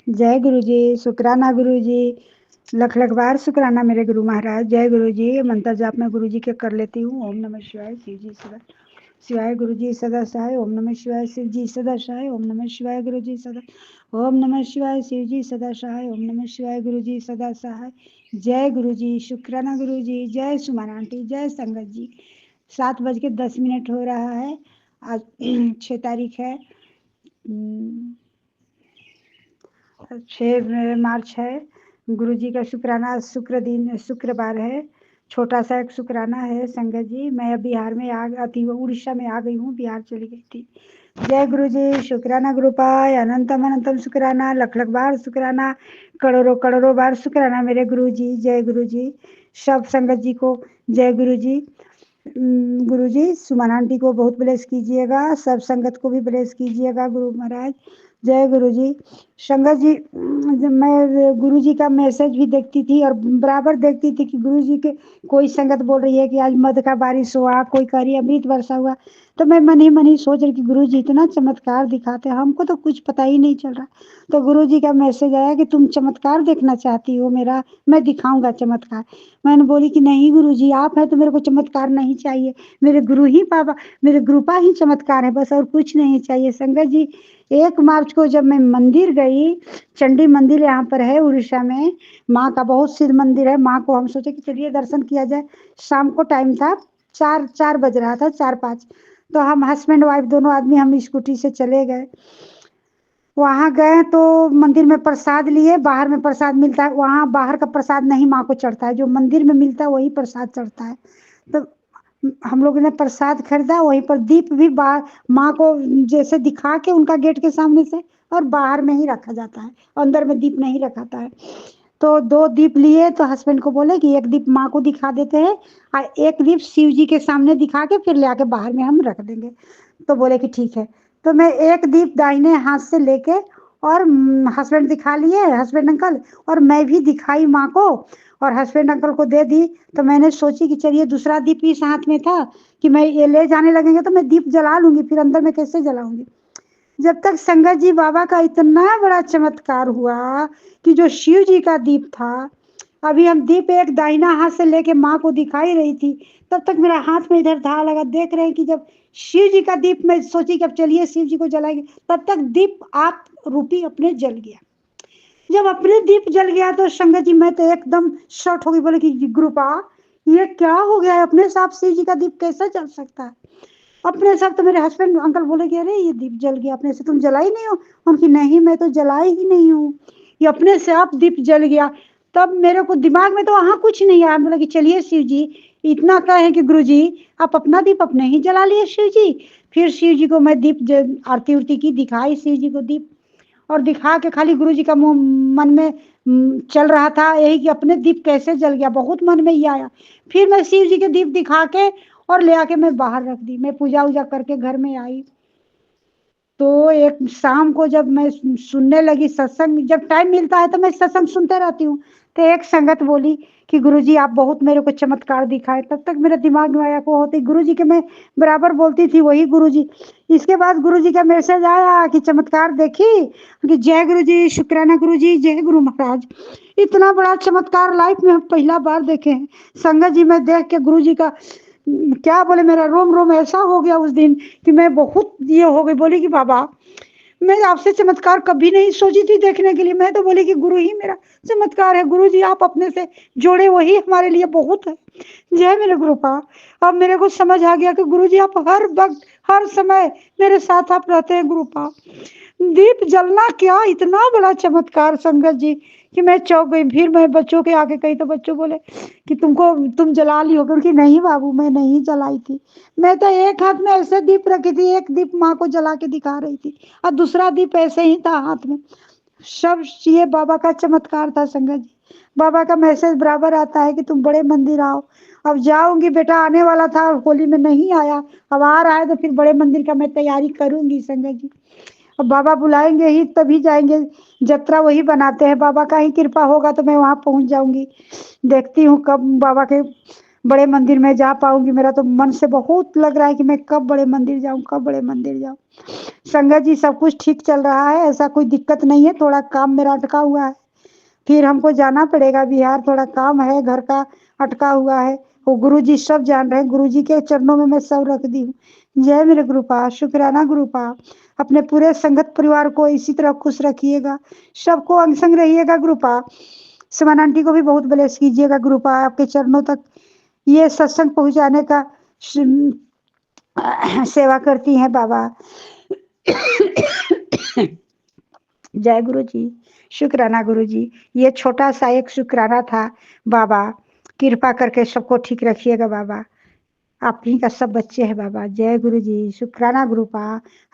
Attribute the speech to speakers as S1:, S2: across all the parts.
S1: जय गुरु जी, शुक्राना गुरु जी, लख लख बार शुक्राना मेरे गुरु महाराज। जय गुरु जी। मंत्र जाप मैं गुरु जी के कर लेती हूँ। ओम नमः शिवाय, शिव जी सदा शिवाय, गुरु जी सदा सहाय। ओम नमः शिवाय, शिव जी सदा सहाय। ओम नमः शिवाय, गुरु जी सदा। ओम नमः शिवाय, शिव जी सदा सहाय। ओम नमः शिवाय, गुरु जी सदा सहाय। जय गुरु जी, शुक्राना गुरु जी। जय सुमन आंटी, जय संगत जी। 7:10 हो रहा है। आज 6 तारीख है, 6 मार्च है। गुरु जी का शुक्राना। शुक्रवार है। छोटा सा एक शुक्राना है संगत जी। मैं बिहार में उड़ीसा में आ गई हूँ, बिहार चली गई थी। जय गुरु जी, शुक्राना गुरु पाय। अनंतम अनंतम शुक्राना, लख लख बार शुक्राना, करोड़ों करोड़ों बार शुक्राना मेरे गुरु जी। जय गुरु जी। सब संगत जी को जय गुरु जी। गुरु जी सुमन आंटी को बहुत ब्लेस कीजिएगा, सब संगत को भी ब्लेस कीजिएगा गुरु महाराज। जय गुरु जी। संगत जी, मैं गुरु जी का मैसेज भी देखती थी और बराबर देखती थी कि गुरु जी के कोई संगत बोल रही है कि आज मध का बारिश हुआ, कोई कह रही है अमृत वर्षा हुआ। तो मैं मन ही सोच रही कि गुरु जी इतना चमत्कार दिखाते हैं, हमको तो कुछ पता ही नहीं चल रहा। तो गुरु जी का मैसेज आया कि तुम चमत्कार देखना चाहती हो मेरा, मैं दिखाऊंगा चमत्कार। मैंने बोली कि नहीं गुरु जी, आप हैं तो मेरे को चमत्कार नहीं चाहिए। मेरे गुरु ही पापा, मेरे गुरुपा ही चमत्कार है बस, और कुछ नहीं चाहिए। संगत जी, 1 मार्च को जब मैं मंदिर गई, चंडी मंदिर यहाँ पर है उड़ीसा में, माँ का बहुत सिद्ध मंदिर है। माँ को हम सोचे कि चलिए दर्शन किया जाए। शाम को टाइम था, 4 बज रहा था, 4-5। तो हम हस्बैंड वाइफ दोनों आदमी हम स्कूटी से चले गए। वहां गए तो मंदिर में प्रसाद लिए। बाहर में प्रसाद मिलता है, वहां बाहर का प्रसाद नहीं माँ को चढ़ता है, जो मंदिर में मिलता है वही प्रसाद चढ़ता है। तो हम लोगों ने प्रसाद खरीदा। वहीं पर दीप भी बाहर माँ को जैसे दिखा के उनका गेट के सामने से, और बाहर में ही रखा जाता है, अंदर में दीप नहीं रखाता है। तो 2 दीप लिए तो हस्बैंड को बोले कि एक दीप माँ को दिखा देते हैं और एक दीप शिव जी के सामने दिखा के फिर ले आके बाहर में हम रख देंगे। तो बोले कि ठीक है। तो मैं एक दीप दाहिने हाथ से लेके और हस्बैंड दिखा लिए, हस्बैंड अंकल, और मैं भी दिखाई माँ को और हस्बैंड अंकल को दे दी। तो मैंने सोची कि चलिए दूसरा दीप इस हाथ में था कि मैं ये ले जाने लगेंगे तो मैं दीप जला लूंगी, फिर अंदर में कैसे जलाऊंगी। जब तक संगत जी, बाबा का इतना बड़ा चमत्कार हुआ कि जो शिव जी का दीप था, अभी हम दीप एक दाहिना हाथ से लेके माँ को दिखाई रही थी, तब तक मेरा हाथ में इधर धार लगा। देख रहे हैं कि जब शिव जी का दीप, मैं सोची कि अब चलिए शिव जी को जलाएंगे, तब तक दीप आप रूपी अपने जल गया। जब अपने दीप जल गया तो संगत जी मैं तो एकदम शॉर्ट हो गई। बोले कि गुरुपा, ये क्या हो गया है, अपने साथ शिव जी का दीप कैसे जल सकता है। अपने साथ तो मेरे हस्बैंड अंकल बोले कि अरे ये दीप जल गया, अपने से तुम जलाई नहीं हो। उनकी नहीं, मैं तो जलाई ही नहीं हूँ, ये अपने से आप दीप जल गया। तब मेरे को दिमाग में तो वहां कुछ नहीं आया। बोला कि चलिए शिव जी, इतना कहे कि गुरु जी आप अपना दीप अपने ही जला लिए शिव जी। फिर शिव जी को मैं दीप आरती उरती की, दिखाई शिव जी को दीप, और दिखा के खाली गुरु जी का मुंह मन में चल रहा था यही कि अपने दीप कैसे जल गया, बहुत मन में ये आया। फिर मैं शिव जी के दीप दिखा के और ले आके मैं बाहर रख दी। मैं पूजा उजा करके घर में आई। तो एक शाम को जब मैं सुनने लगी सत्संग, जब टाइम मिलता है तो मैं सत्संग सुनते रहती हूँ। तो एक संगत बोली कि गुरुजी आप बहुत मेरे को चमत्कार दिखाए। तब तक मेरे दिमाग में आया को होती गुरुजी के मैं बराबर बोलती थी वही गुरुजी। इसके बाद गुरुजी का मैसेज आया कि चमत्कार देखी, कि जय गुरुजी, शुक्राना गुरुजी, जय गुरु महाराज। इतना बड़ा चमत्कार लाइफ में हम पहला बार देखे हैं। संगत जी मैं देख के गुरुजी का क्या बोले, मेरा रोम रोम ऐसा हो गया उस दिन कि मैं बहुत ये हो गई। बोली कि बाबा, मैं आपसे चमत्कार कभी नहीं सोची थी देखने के लिए। मैं तो बोली कि गुरु ही मेरा चमत्कार है, गुरु जी आप अपने से जोड़े वही हमारे लिए बहुत है। जय मेरे गुरुपा। अब मेरे को समझ आ गया कि गुरु जी आप हर वक्त हर समय मेरे साथ आप रहते हैं गुरुपा। दीप जलना क्या इतना बड़ा चमत्कार संगत जी कि मैं चौंक गई। फिर मैं बच्चों के आगे कही तो बच्चों बोले कि तुम जला ली हो, क्योंकि नहीं बाबू मैं नहीं जलाई थी। मैं तो एक हाथ में ऐसे दीप रखी थी, एक दीप माँ को जला के दिखा रही थी और दूसरा दीप ऐसे ही था हाथ में। सब ये बाबा का चमत्कार था संगत जी। बाबा का मैसेज बराबर आता है कि तुम बड़े मंदिर आओ। अब जाऊंगी बेटा, आने वाला था होली में नहीं आया, अब आ रहा है तो फिर बड़े मंदिर का मैं तैयारी करूंगी संगत जी। अब बाबा बुलाएंगे ही तभी जाएंगे। जत्रा वही बनाते हैं, बाबा का ही कृपा होगा तो मैं वहां पहुंच जाऊंगी। देखती हूँ कब बाबा के बड़े मंदिर में जा पाऊंगी, मेरा तो मन से बहुत लग रहा है कि मैं कब बड़े मंदिर जाऊं, कब बड़े मंदिर जाऊं। संगत जी सब कुछ ठीक चल रहा है, ऐसा कोई दिक्कत नहीं है, थोड़ा काम मेरा अटका हुआ है, फिर हमको जाना पड़ेगा बिहार, थोड़ा काम है घर का अटका हुआ है। वो गुरु जी सब जान रहे हैं, गुरु जी के चरणों में मैं सब रख दी हूँ। जय मेरे गुरुपा, शुक्राना गुरुपा। अपने पूरे संगत परिवार को इसी तरह खुश रखिएगा, सबको अंग संग रहिएगा गुरुपा। सुमन आंटी को भी बहुत ब्लेस कीजिएगा गुरुपा, आपके चरणों तक ये सत्संग पहुंचाने का सेवा करती हैं बाबा। जय गुरु जी, शुक्राना गुरु जी। ये छोटा सा एक शुक्राना था बाबा, कृपा करके सबको ठीक रखिएगा बाबा, आप ही का सब बच्चे हैं बाबा। जय गुरु जी, शुक्राना गुरुपा।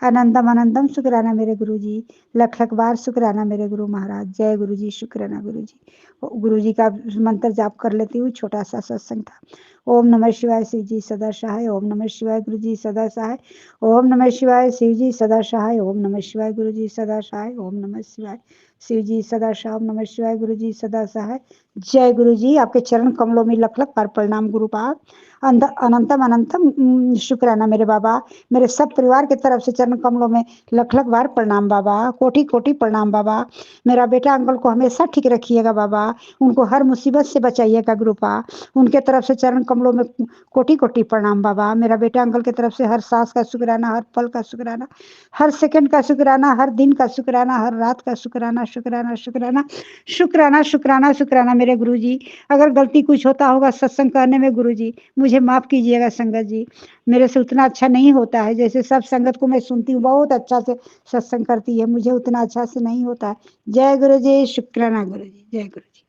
S1: आनंदम आनंदम शुक्राना मेरे गुरु जी, लख लख बार शुक्राना मेरे गुरु महाराज। जय गुरु जी, शुक्राना गुरु जी। गुरु जी का मंत्र जाप कर लेती हूँ, छोटा सा सत्संग था। ओम नमः शिवाय शिव जी सदा सहाय, ओम नमः शिवाय गुरु जी सदा सहाय, ओम नमः शिवाय शिव जी सदा सहाय, ओम नमः शिवाय गुरु जी सदा सहाय, ओम नमः शिवाय शिव जी सदा सहाय, ओम नमः शिवाय गुरु जी सदा सहाय। जय गुरु जी, आपके चरण कमलों में लख लख बार प्रणाम गुरुपाद। अनंतम अनंतम शुक्राना मेरे बाबा, मेरे सब परिवार की तरफ से चरण कमलों में लख लख बार प्रणाम बाबा, कोटि कोटि प्रणाम बाबा। मेरा बेटा अंकल को हमेशा ठीक रखिएगा बाबा, उनको हर मुसीबत से बचाइएगा गुरुपा, उनके तरफ से चरण कमलों में कोटि कोटि प्रणाम बाबा। मेरा बेटा अंकल की तरफ से हर सांस का शुक्राना, हर पल का शुक्राना, हर सेकंड का शुक्राना, हर दिन का शुक्राना, हर रात का शुक्राना, शुक्राना शुक्राना शुक्राना शुक्राना शुक्राना मेरे गुरु जी। अगर गलती कुछ होता होगा सत्संग करने में गुरु जी, मुझे माफ कीजिएगा संगत जी, मेरे से उतना अच्छा नहीं होता है, जैसे सब संगत को मैं सुनती हूँ बहुत अच्छा से सत्संग करती है, मुझे उतना अच्छा से नहीं होता है। जय गुरु जी, शुक्राना गुरु जी, जय गुरु जी।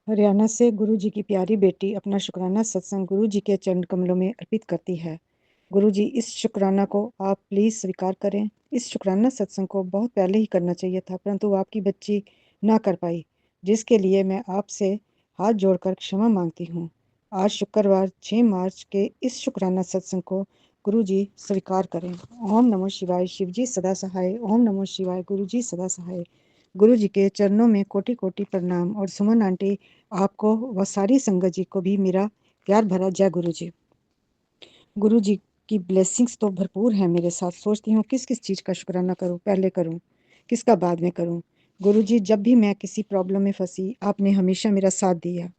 S2: हरियाणा से गुरु जी की प्यारी बेटी अपना शुक्राना सत्संग गुरु जी के चरण कमलों में अर्पित करती है। गुरु जी, इस शुक्राना को आप प्लीज़ स्वीकार करें। इस शुक्राना सत्संग को बहुत पहले ही करना चाहिए था, परंतु आपकी बच्ची ना कर पाई, जिसके लिए मैं आपसे हाथ जोड़कर क्षमा मांगती हूँ। आज शुक्रवार 6 मार्च के इस शुक्राना सत्संग को गुरु जी स्वीकार करें। ओम नमः शिवाय, शिव जी सदा सहाय। ओम नमः शिवाय, गुरु जी सदा सहाय। गुरु जी के चरणों में कोटि कोटि प्रणाम। और सुमन आंटी, आपको व सारी संगत जी को भी मेरा प्यार भरा जय गुरु जी। गुरु जी की ब्लेसिंग्स तो भरपूर हैं मेरे साथ। सोचती हूँ किस किस चीज़ का शुक्राना करूँ, पहले करूँ किसका बाद में करूँ। गुरु जी, जब भी मैं किसी प्रॉब्लम में फंसी, आपने हमेशा मेरा साथ दिया,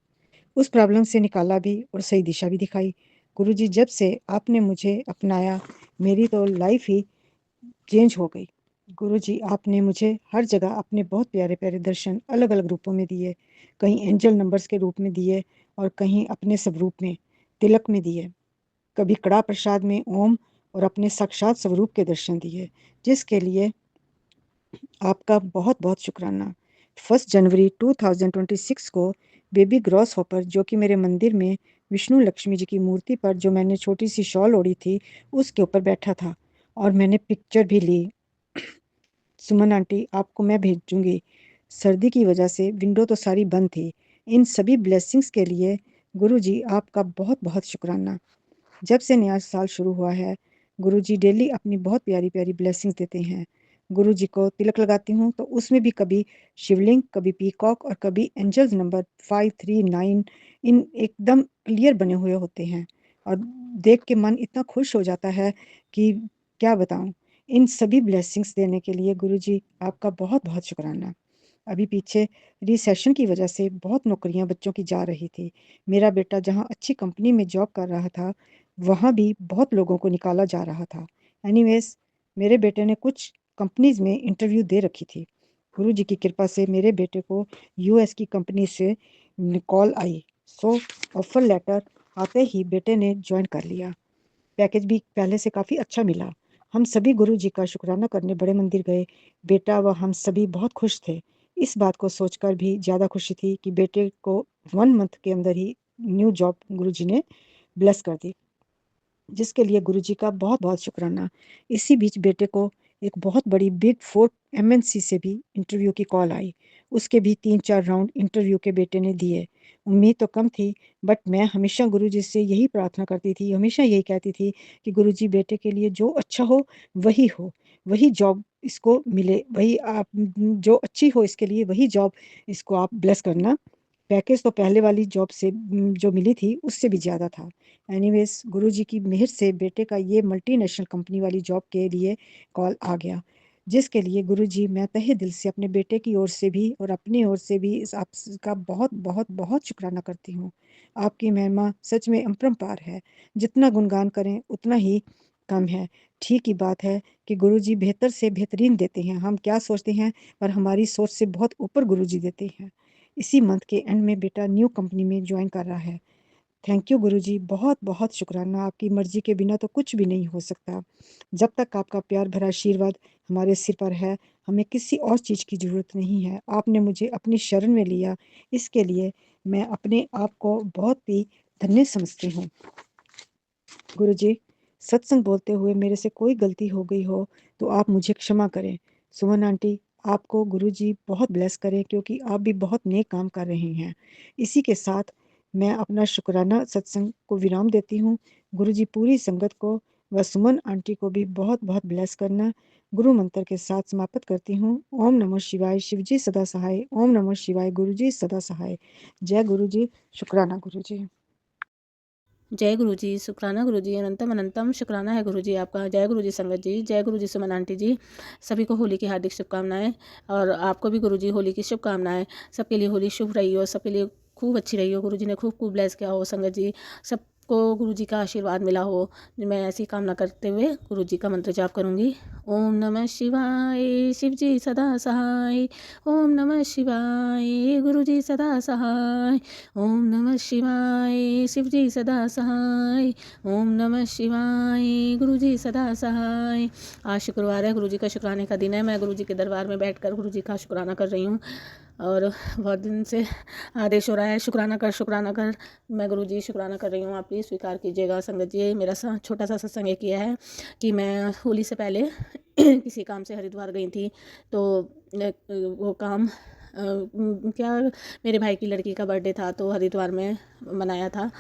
S2: उस प्रॉब्लम से निकाला भी और सही दिशा भी दिखाई। गुरु जी, जब से आपने मुझे अपनाया, मेरी तो लाइफ ही चेंज हो गई। गुरु जी, आपने मुझे हर जगह अपने बहुत प्यारे प्यारे दर्शन अलग अलग रूपों में दिए, कहीं एंजल नंबर्स के रूप में दिए और कहीं अपने स्वरूप में तिलक में दिए, कभी कड़ा प्रसाद में ओम और अपने साक्षात स्वरूप के दर्शन दिए, जिसके लिए आपका बहुत बहुत शुक्राना। 1 जनवरी 2026 को बेबी ग्रॉस हॉपर, जो कि मेरे मंदिर में विष्णु लक्ष्मी जी की मूर्ति पर जो मैंने छोटी सी शॉल ओढ़ी थी उसके ऊपर बैठा था, और मैंने पिक्चर भी ली। सुमन आंटी, आपको मैं भेजूंगी। सर्दी की वजह से विंडो तो सारी बंद थी। इन सभी ब्लेसिंग्स के लिए गुरु जी आपका बहुत बहुत शुक्राना। जब से नया साल शुरू हुआ है, गुरु जी डेली अपनी बहुत प्यारी प्यारी ब्लेसिंग्स देते हैं। गुरु जी को तिलक लगाती हूँ तो उसमें भी कभी शिवलिंग, कभी पीकॉक और कभी एंजल्स नंबर 539 इन एकदम क्लियर बने हुए होते हैं, और देख के मन इतना खुश हो जाता है कि क्या बताऊँ। इन सभी ब्लेसिंग्स देने के लिए गुरु जी आपका बहुत बहुत शुक्राना। अभी पीछे रिसेशन की वजह से बहुत नौकरियां बच्चों की जा रही थी। मेरा बेटा जहां अच्छी कंपनी में जॉब कर रहा था, वहाँ भी बहुत लोगों को निकाला जा रहा था। एनीवेज, मेरे बेटे ने कुछ कंपनीज में इंटरव्यू दे रखी थी। गुरु जी की कृपा से मेरे बेटे को यूएस की कंपनी से कॉल आई। सो ऑफर लेटर आते ही बेटे ने ज्वाइन कर लिया। पैकेज भी पहले से काफ़ी अच्छा मिला। हम सभी गुरु जी का शुक्राना करने बड़े मंदिर गए। बेटा व हम सभी बहुत खुश थे। इस बात को सोचकर भी ज़्यादा खुशी थी कि बेटे को 1 मंथ के अंदर ही न्यू जॉब गुरु जी ने ब्लेस कर दी, जिसके लिए गुरु जी का बहुत बहुत शुक्राना। इसी बीच बेटे को एक बहुत बड़ी बिग 4 एमएनसी से भी इंटरव्यू की कॉल आई। उसके भी 3-4 राउंड इंटरव्यू के बेटे ने दिए। उम्मीद तो कम थी, बट मैं हमेशा गुरु जी से यही प्रार्थना करती थी, हमेशा यही कहती थी कि गुरु जी, बेटे के लिए जो अच्छा हो वही हो। वही जॉब इसको मिले, वही आप जो अच्छी हो इसके लिए वही जॉब इसको आप ब्लेस करना। पैकेज तो पहले वाली जॉब से जो मिली थी उससे भी ज़्यादा था। एनीवेज गुरुजी की मेहर से बेटे का ये मल्टीनेशनल कंपनी वाली जॉब के लिए कॉल आ गया, जिसके लिए गुरुजी मैं तहे दिल से अपने बेटे की ओर से भी और अपनी ओर से भी इस आपका बहुत बहुत बहुत शुक्राना करती हूँ। आपकी महिमा सच में अपरंपार है, जितना गुणगान करें उतना ही कम है। ठीक ही बात है कि गुरुजी बेहतर से बेहतरीन देते हैं, हम क्या सोचते हैं पर हमारी सोच से बहुत ऊपर गुरुजी देते हैं। इसी मंथ के एंड में बेटा न्यू कंपनी में ज्वाइन कर रहा है। थैंक यू गुरुजी, बहुत बहुत शुक्राना, आपकी मर्जी के बिना तो कुछ भी नहीं हो सकता। जब तक आपका प्यार भरा आशीर्वाद हमारे सिर पर है, हमें किसी और चीज़ की ज़रूरत नहीं है। आपने मुझे अपनी शरण में लिया, इसके लिए मैं अपने आप को बहुत ही धन्य समझती हूँ। गुरुजी, सत्संग बोलते हुए मेरे से कोई गलती हो गई हो तो आप मुझे क्षमा करें। सुमन आंटी, आपको गुरुजी बहुत ब्लेस करें क्योंकि आप भी बहुत नेक काम कर रहे हैं। इसी के साथ मैं अपना शुक्राना सत्संग को विराम देती हूँ। गुरुजी पूरी संगत को व सुमन आंटी को भी बहुत बहुत ब्लेस करना। गुरु मंत्र के साथ समाप्त करती हूँ। ओम नमः शिवाय, शिवजी सदा सहाय। ओम नमः शिवाय, गुरुजी सदा सहाय। जय गुरुजी, शुक्राना गुरुजी।
S3: जय गुरु जी, शुक्राना गुरु जी, अनंतम अनंतम शुक्राना है गुरु जी आपका। जय गुरु जी संगत जी, जय गुरु जी सुमन आंटी जी। सभी को होली की हार्दिक शुभकामनाएं और आपको भी गुरु जी होली की शुभकामनाएं। सबके लिए होली शुभ रही हो, सबके लिए खूब अच्छी रही हो, गुरु जी ने खूब खूब ब्लेस किया हो संगत जी, सबको गुरु जी का आशीर्वाद मिला हो। मैं ऐसी कामना करते हुए गुरु जी का मंत्र जाप करूँगी। ओम नमः शिवाय, शिव जी सदा सहाय। ओम नमः शिवाय, गुरु जी सदा सहाय। ओम नमः शिवाय, शिव जी सदा सहाय। ओम नमः शिवाय, गुरु जी सदा सहाय। आज शुक्रवार है, गुरु जी का शुक्राने का दिन है। मैं गुरु जी के दरबार में बैठकर गुरु जी का शुक्राना कर रही हूँ और बहुत दिन से आदेश हो रहा है शुक्राना कर। मैं गुरु जी शुक्राना कर रही हूँ, आप प्लीज़ स्वीकार कीजिएगा संगत जी। मेरा छोटा सा सत्संग ये किया है कि मैं होली से पहले किसी काम से हरिद्वार गई थी, तो वो काम क्या मेरे भाई की लड़की का बर्थडे था तो हरिद्वार में मनाया था।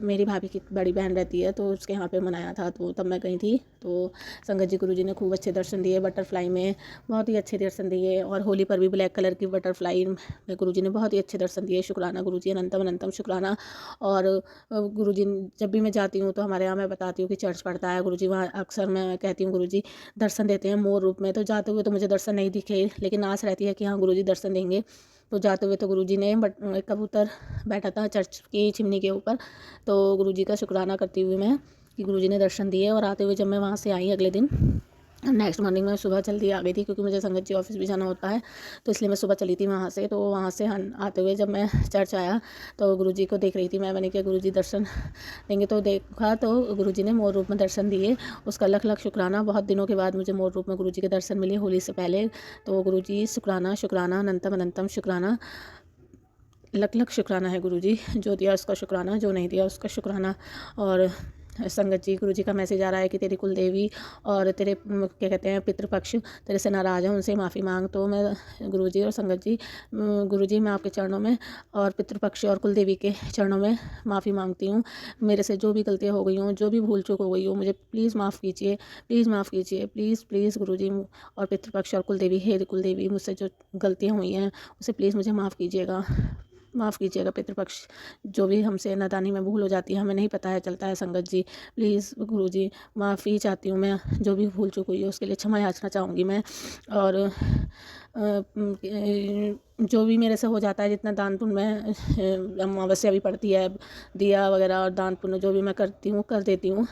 S3: मेरी भाभी की बड़ी बहन रहती है तो उसके यहाँ पे मनाया था, तो तब मैं गई थी। तो संगत जी गुरुजी ने खूब अच्छे दर्शन दिए, बटरफ्लाई में बहुत ही अच्छे दर्शन दिए। और होली पर भी ब्लैक कलर की बटरफ्लाई में गुरुजी ने बहुत ही अच्छे दर्शन दिए। शुक्राना गुरुजी, अनंतम अनंतम शुक्राना। और गुरुजी जब भी मैं जाती हूँ तो हमारे यहाँ मैं बताती हूँ कि चर्च पड़ता है, गुरुजी वहाँ अक्सर मैं कहती हूँ गुरुजी दर्शन देते हैं मोर रूप में। तो जाते हुए तो मुझे दर्शन नहीं दिखे, लेकिन आस रहती है कि हाँ गुरुजी दर्शन देंगे। तो जाते हुए तो गुरुजी ने एक कबूतर बैठा था चर्च की चिमनी के ऊपर, तो गुरुजी का शुक्राना करती हुई मैं कि गुरुजी ने दर्शन दिए। और आते हुए जब मैं वहाँ से आई अगले दिन, नेक्स्ट मॉर्निंग में सुबह जल्दी आ गई थी क्योंकि मुझे संगत जी ऑफिस भी जाना होता है, तो इसलिए मैं सुबह चली थी वहाँ से। तो वहाँ से आते हुए जब मैं चर्च आया तो गुरुजी को देख रही थी मैंने कहा गुरुजी दर्शन देंगे, तो देखा तो गुरुजी ने मोर रूप में दर्शन दिए। उसका लख लख शुक्राना, बहुत दिनों के बाद मुझे मोर रूप में गुरुजी के दर्शन मिले होली से पहले। तो गुरुजी शुक्राना शुक्राना, अनंतम अनंतम शुक्राना, लख लख शुक्राना है गुरुजी। जो दिया उसका शुक्राना, जो नहीं दिया उसका शुक्राना। और संगत जी गुरुजी का मैसेज आ रहा है कि तेरी कुल देवी और तेरे क्या कहते हैं पितृपक्ष तेरे से नाराज़ हैं, उनसे माफ़ी मांग। तो मैं गुरुजी और संगत जी, गुरुजी मैं आपके चरणों में और पितृपक्ष और कुल देवी के चरणों में माफ़ी मांगती हूँ। मेरे से जो भी गलतियाँ हो गई हों, जो भी भूल चूक हो गई हो, मुझे प्लीज़ माफ़ कीजिए, प्लीज़ माफ़ कीजिए, प्लीज़ प्लीज़ गुरुजी और पितृपक्ष और कुल देवी, हे कुल देवी, मुझसे जो गलतियाँ हुई हैं उसे प्लीज़ मुझे माफ़ कीजिएगा, माफ़ कीजिएगा पितृपक्ष। जो भी हमसे नादानी में भूल हो जाती है, हमें नहीं पता है चलता है संगत जी, प्लीज़ गुरुजी माफ़ी चाहती हूँ मैं, जो भी भूल चूक हुई है उसके लिए क्षमा याचना चाहूँगी मैं। और जो भी मेरे से हो जाता है, जितना दान पुण्य में अमावस्या भी पड़ती है, दिया वगैरह और दान पुण्य जो भी मैं करती हूँ कर देती हूँ।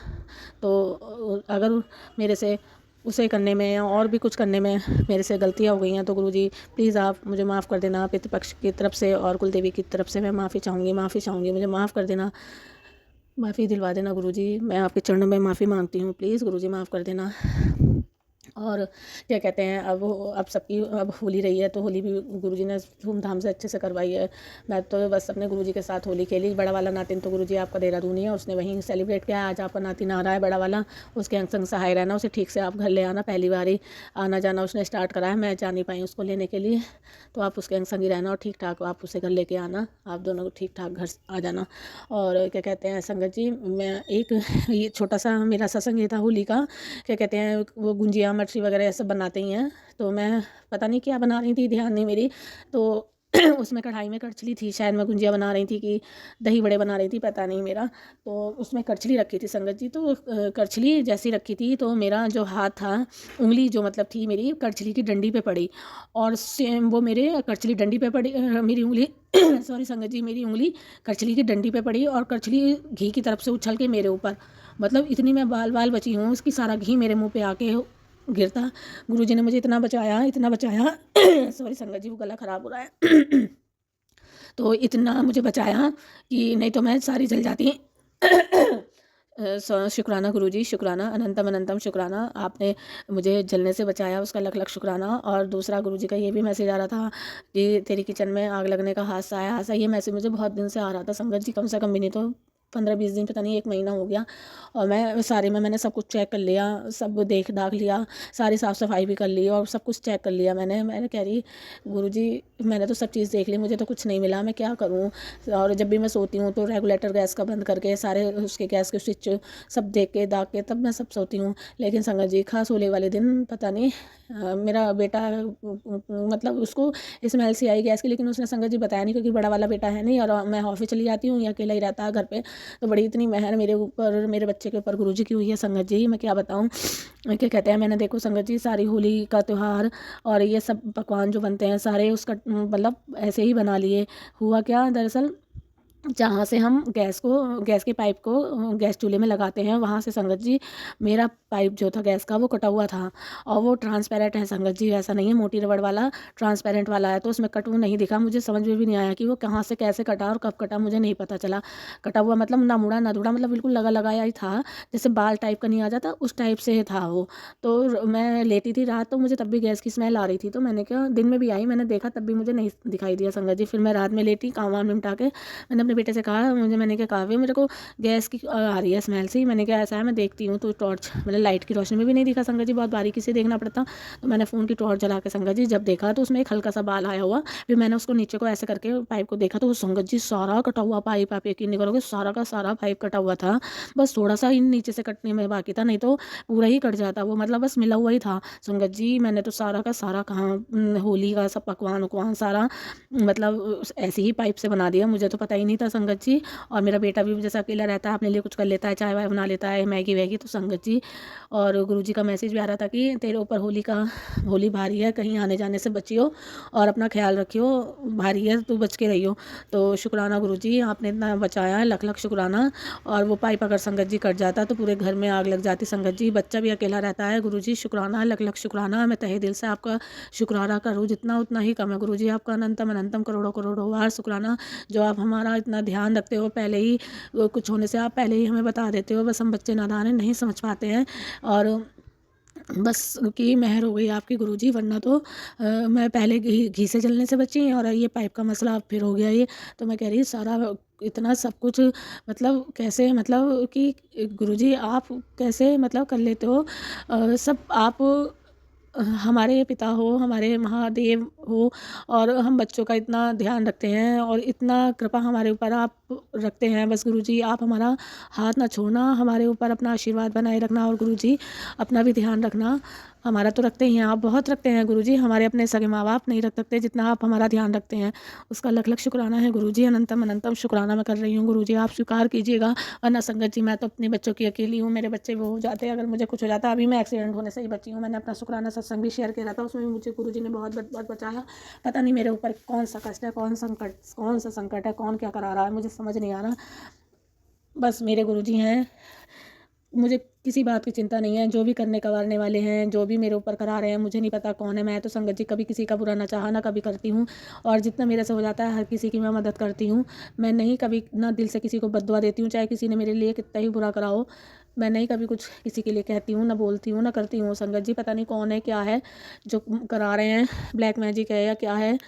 S3: तो अगर मेरे से उसे करने में या और भी कुछ करने में मेरे से गलतियाँ हो गई हैं तो गुरुजी प्लीज़ आप मुझे माफ़ कर देना। पितृपक्ष की तरफ से और कुल देवी की तरफ से मैं माफ़ी चाहूँगी, मुझे माफ़ कर देना, माफ़ी दिलवा देना गुरुजी। मैं आपके चरणों में माफ़ी मांगती हूँ, प्लीज़ गुरुजी माफ़ कर देना। और क्या कहते हैं, अब सबकी अब होली रही है तो होली भी गुरुजी ने धूमधाम से अच्छे से करवाई है। मैं तो बस अपने गुरुजी के साथ होली खेली। बड़ा वाला नातिन तो गुरुजी आपका देहरादून ही है, उसने वहीं सेलिब्रेट किया है। आज आपका नातिन आ रहा है बड़ा वाला, उसके अंग संग सहाय रहना, उसे ठीक से आप घर ले आना। पहली बार ही आना जाना उसने स्टार्ट करा है, मैं जा नहीं पाई उसको लेने के लिए, तो आप उसके अंग संग ही रहना और ठीक ठाक आप उसे घर लेके आना, आप दोनों ठीक ठाक घर आ जाना। और क्या कहते हैं संगत जी, मैं एक ये छोटा सा मेरा सत्संग ये था होली का, क्या कहते हैं वो गुंजिया मछली वगैरह सब बनाते ही हैं। तो मैं पता नहीं क्या बना रही थी, ध्यान नहीं मेरी, तो उसमें कढ़ाई में करछली थी, शायद मैं गुंजिया बना रही थी कि दही बड़े बना रही थी, पता नहीं मेरा। तो उसमें करछली रखी थी संगत जी, तो करछली जैसी रखी थी तो मेरा जो हाथ था, उंगली जो मतलब थी मेरी करछली की डंडी पे पड़ी, और सेम वो मेरे करछली डंडी पे पड़ी, मेरी उंगली सॉरी संगत जी, मेरी उंगली करछली की डंडी पे पड़ी और करछली घी की तरफ से उछल के मेरे ऊपर, मतलब इतनी मैं बाल बाल बची हूँ, उसकी सारा घी मेरे मुंह पे आके गिरता। गुरुजी ने मुझे इतना बचाया सॉरी संगत जी, वो गला खराब हो रहा है तो इतना मुझे बचाया कि नहीं तो मैं सारी जल जाती। शुक्राना गुरुजी, शुक्राना, अनंतम अनंतम शुक्राना, आपने मुझे जलने से बचाया, उसका लख लख शुक्राना। और दूसरा गुरुजी का ये भी मैसेज आ रहा था कि तेरी किचन में आग लगने का हादसा आया। ये मैसेज मुझे बहुत दिन से आ रहा था संगत जी, कम से कम भी नहीं तो 15-20 दिन, पता नहीं 1 महीना हो गया। और मैं सारे में मैंने सब कुछ चेक कर लिया, सब देख दाख लिया, सारी साफ़ सफाई भी कर ली और सब कुछ चेक कर लिया मैंने कह रही गुरुजी मैंने तो सब चीज़ देख ली, मुझे तो कुछ नहीं मिला, मैं क्या करूं। और जब भी मैं सोती हूँ तो रेगुलेटर गैस का बंद करके सारे उसके गैस के स्विच सब देख के दाग के तब मैं सब सोती हूँ। लेकिन संगत जी खास होली वाले दिन पता नहीं मेरा बेटा मतलब उसको स्मेल सी आई गैस की, लेकिन उसने संगत जी बताया नहीं, क्योंकि बड़ा वाला बेटा है नहीं और मैं ऑफिस चली जाती हूँ, ये अकेला ही रहता है घर पे। तो बड़ी इतनी मेहर मेरे ऊपर, मेरे बच्चे के ऊपर गुरुजी की हुई है संगत जी, मैं क्या बताऊँ। क्या कहते हैं, मैंने देखो संगत जी सारी होली का त्यौहार और ये सब पकवान जो बनते हैं सारे उसका मतलब ऐसे ही बना लिए। हुआ क्या दरअसल, जहाँ से हम गैस के पाइप को गैस चूल्हे में लगाते हैं, वहाँ से संगत जी मेरा पाइप जो था गैस का वो कटा हुआ था, और वो ट्रांसपेरेंट है संगत जी, ऐसा नहीं है मोटी रबड़ वाला, ट्रांसपेरेंट वाला है। तो उसमें कट वो नहीं दिखा, मुझे समझ में भी नहीं आया कि वो कहाँ से कैसे कटा और कब कटा, मुझे नहीं पता चला। कटा हुआ मतलब ना मुड़ा ना धुड़ा, मतलब बिल्कुल लगा लगाया ही था, जैसे बाल टाइप का नहीं आ जाता उस टाइप से था वो। तो मैं लेटी थी रात, तो मुझे तब भी गैस की स्मेल आ रही थी, तो मैंने क्या दिन में भी आई, मैंने देखा तब भी मुझे नहीं दिखाई दिया संगत जी। फिर मैं रात में लेटी, काम वाम निपटा के मैंने अपने बेटे से कहा, मैंने क्या कहा, मेरे को गैस की आ रही है स्मेल से। मैंने क्या ऐसा है, मैं देखती हूँ, तो टॉर्च मतलब लाइट की रोशनी में भी नहीं दिखा संगत जी, बहुत बारीकी से देखना पड़ता। तो मैंने फ़ोन की टॉर्च जला के संगत जी जब देखा तो उसमें एक हल्का सा बाल आया हुआ। फिर मैंने उसको नीचे को ऐसे करके पाइप को देखा तो वो संगत जी सारा कटा हुआ पाइप, आप यकीन नहीं करोगे, सारा का सारा पाइप कटा हुआ था। बस थोड़ा सा ही नीचे से कटने में बाकी था, नहीं तो पूरा ही कट जाता वो, मतलब बस मिला हुआ ही था संगत जी। मैंने तो सारा का सारा कहाँ होली का सब पकवान उकवान सारा मतलब ऐसे ही पाइप से बना दिया, मुझे तो पता ही नहीं था संगत जी। और मेरा बेटा भी जैसा अकेला रहता है अपने लिए कुछ कर लेता है, चाय वाय बना लेता है, मैगी वैगी, तो संगत जी। और गुरुजी का मैसेज भी आ रहा था कि तेरे ऊपर होली भारी है, कहीं आने जाने से बचियो और अपना ख्याल रखियो, भारी है तो बच के रहियो। तो शुक्राना गुरुजी, आपने इतना बचाया है, लख लख शुक्राना। और वो पाइप अगर संगत जी कट जाता तो पूरे घर में आग लग जाती संगत जी, बच्चा भी अकेला रहता है। गुरुजी शुक्राना, लख लख शुक्राना, मैं तहे दिल से आपका शुक्राना करूँ, जितना उतना ही कम है गुरुजी, आपका अनंतम अनंतम करोड़ों करोड़ों बार शुक्राना, जो आप हमारा इतना ध्यान रखते हो, पहले ही कुछ होने से आप पहले ही हमें बता देते हो, बस हम बच्चे नादान हैं, नहीं समझ पाते हैं। और बस की मेहर हो गई आपकी गुरुजी, वरना तो मैं पहले घी से जलने से बची, और ये पाइप का मसला अब फिर हो गया ये। तो मैं कह रही सारा इतना सब कुछ मतलब कैसे, मतलब कि गुरुजी आप कैसे मतलब कर लेते हो सब आप हमारे पिता हो, हमारे महादेव हो, और हम बच्चों का इतना ध्यान रखते हैं और इतना कृपा हमारे ऊपर आप रखते हैं। बस गुरुजी आप हमारा हाथ ना छोड़ना, हमारे ऊपर अपना आशीर्वाद बनाए रखना, और गुरुजी अपना भी ध्यान रखना। हमारा तो रखते ही हैं आप, बहुत रखते हैं गुरुजी, हमारे अपने सगे माँ बाप नहीं रख सकते जितना आप हमारा ध्यान रखते हैं, उसका लख लख शुक्राना है गुरुजी, अनंतम अनंतम शुक्राना मैं कर रही हूँ गुरुजी, आप स्वीकार कीजिएगा। वरना संगत जी मैं तो अपने बच्चों की अकेली हूँ, मेरे बच्चे वो हो जाते, अगर मुझे कुछ हो जाता, अभी मैं एक्सीडेंट होने से ही बची हूँ, मैंने अपना शुक्राना सत्संग भी शेयर किया था, उसमें भी मुझे गुरुजी ने बहुत बहुत बचाया। पता नहीं मेरे ऊपर कौन सा कष्ट है, कौन सा संकट है, कौन क्या करा रहा है, मुझे समझ नहीं आ रहा। बस मेरे गुरुजी हैं, मुझे किसी बात की चिंता नहीं है, जो भी करने करने वाले हैं, जो भी मेरे ऊपर करा रहे हैं, मुझे नहीं पता कौन है। मैं तो संगत जी कभी किसी का बुरा ना चाहा, ना कभी करती हूँ, और जितना मेरे से हो जाता है हर किसी की मैं मदद करती हूँ। मैं नहीं कभी ना दिल से किसी को बद्दुआ देती हूँ, चाहे किसी ने मेरे लिए कितना ही बुरा करा हो, मैं नहीं कभी कुछ किसी के लिए कहती हूँ, ना बोलती हूँ, ना करती हूँ। संगत जी पता नहीं कौन है क्या है जो करा रहे हैं, ब्लैक मैजिक है या क्या है।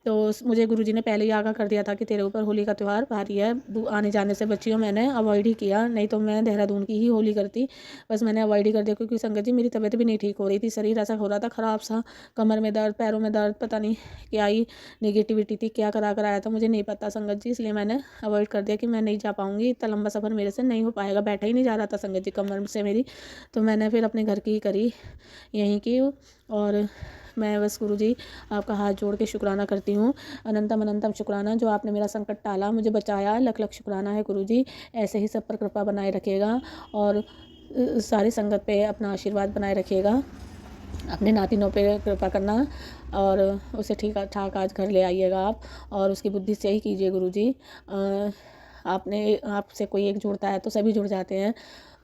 S3: तो मुझे गुरुजी ने पहले ही आगाह कर दिया था कि तेरे ऊपर होली का त्यौहार भारी है, आने जाने से बच्चियों, मैंने अवॉइड ही किया, नहीं तो मैं देहरादून की ही होली करती, बस मैंने अवॉइड ही कर दिया। क्योंकि संगत जी मेरी तबीयत भी नहीं ठीक हो रही थी, शरीर ऐसा हो रहा था ख़राब सा, कमर में दर्द, पैरों में दर्द, पता नहीं क्या ही नेगेटिविटी थी, क्या करा कर आया था मुझे नहीं पता संगत जी, इसलिए मैंने अवॉइड कर दिया कि मैं नहीं जा पाऊँगी, इतना लंबा सफ़र मेरे से नहीं हो पाएगा, बैठा ही नहीं जा रहा था संगत थी कमर से मेरी, तो मैंने फिर अपने घर की करी यहीं की। और मैं बस गुरुजी आपका हाथ जोड़ के शुक्राना करती हूँ, अनंतम अनंतम शुक्राना, जो आपने मेरा संकट टाला, मुझे बचाया, लख लख शुक्राना है गुरुजी। ऐसे ही सब पर कृपा बनाए रखिएगा और सारी संगत पे अपना आशीर्वाद बनाए रखिएगा। अपने नातिनों पे कृपा करना और उसे ठीक ठाक आज घर ले आइएगा आप, और उसकी बुद्धि सही कीजिए गुरुजी। आपने आपसे कोई एक जुड़ता है तो सभी जुड़ जाते हैं।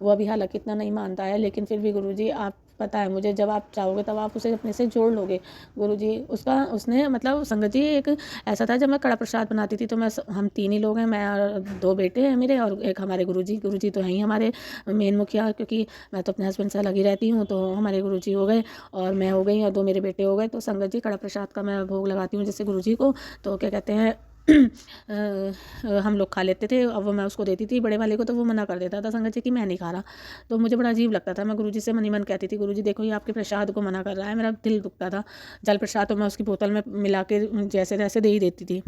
S3: वो अभी हालांकि इतना नहीं मानता है, लेकिन फिर भी गुरुजी आप, पता है मुझे, जब आप चाहोगे तब आप उसे अपने से जोड़ लोगे गुरुजी। उसने मतलब संगत जी एक ऐसा था, जब मैं कड़ा प्रसाद बनाती थी तो हम 3 ही लोग हैं, मैं और 2 बेटे हैं मेरे और एक हमारे गुरुजी तो हैं ही हमारे मेन मुखिया, क्योंकि मैं तो अपने हस्बैंड से अलग ही रहती हूँ। तो हमारे गुरुजी हो गए और मैं हो गई और 2 मेरे बेटे हो गए। तो संगत जी कड़ा प्रसाद का मैं भोग लगाती हूँ जैसे गुरुजी को, तो क्या कहते हैं हम लोग खा लेते थे। अब वो मैं उसको देती थी बड़े वाले को, तो वो मना कर देता था संगत जी कि मैं नहीं खा रहा। तो मुझे बड़ा अजीब लगता था। मैं गुरुजी से मन ही मन कहती थी, गुरुजी देखो ये आपके प्रसाद को मना कर रहा है। मेरा दिल दुखता था। जल प्रसाद तो मैं उसकी बोतल में मिला के जैसे तैसे दे ही देती थी।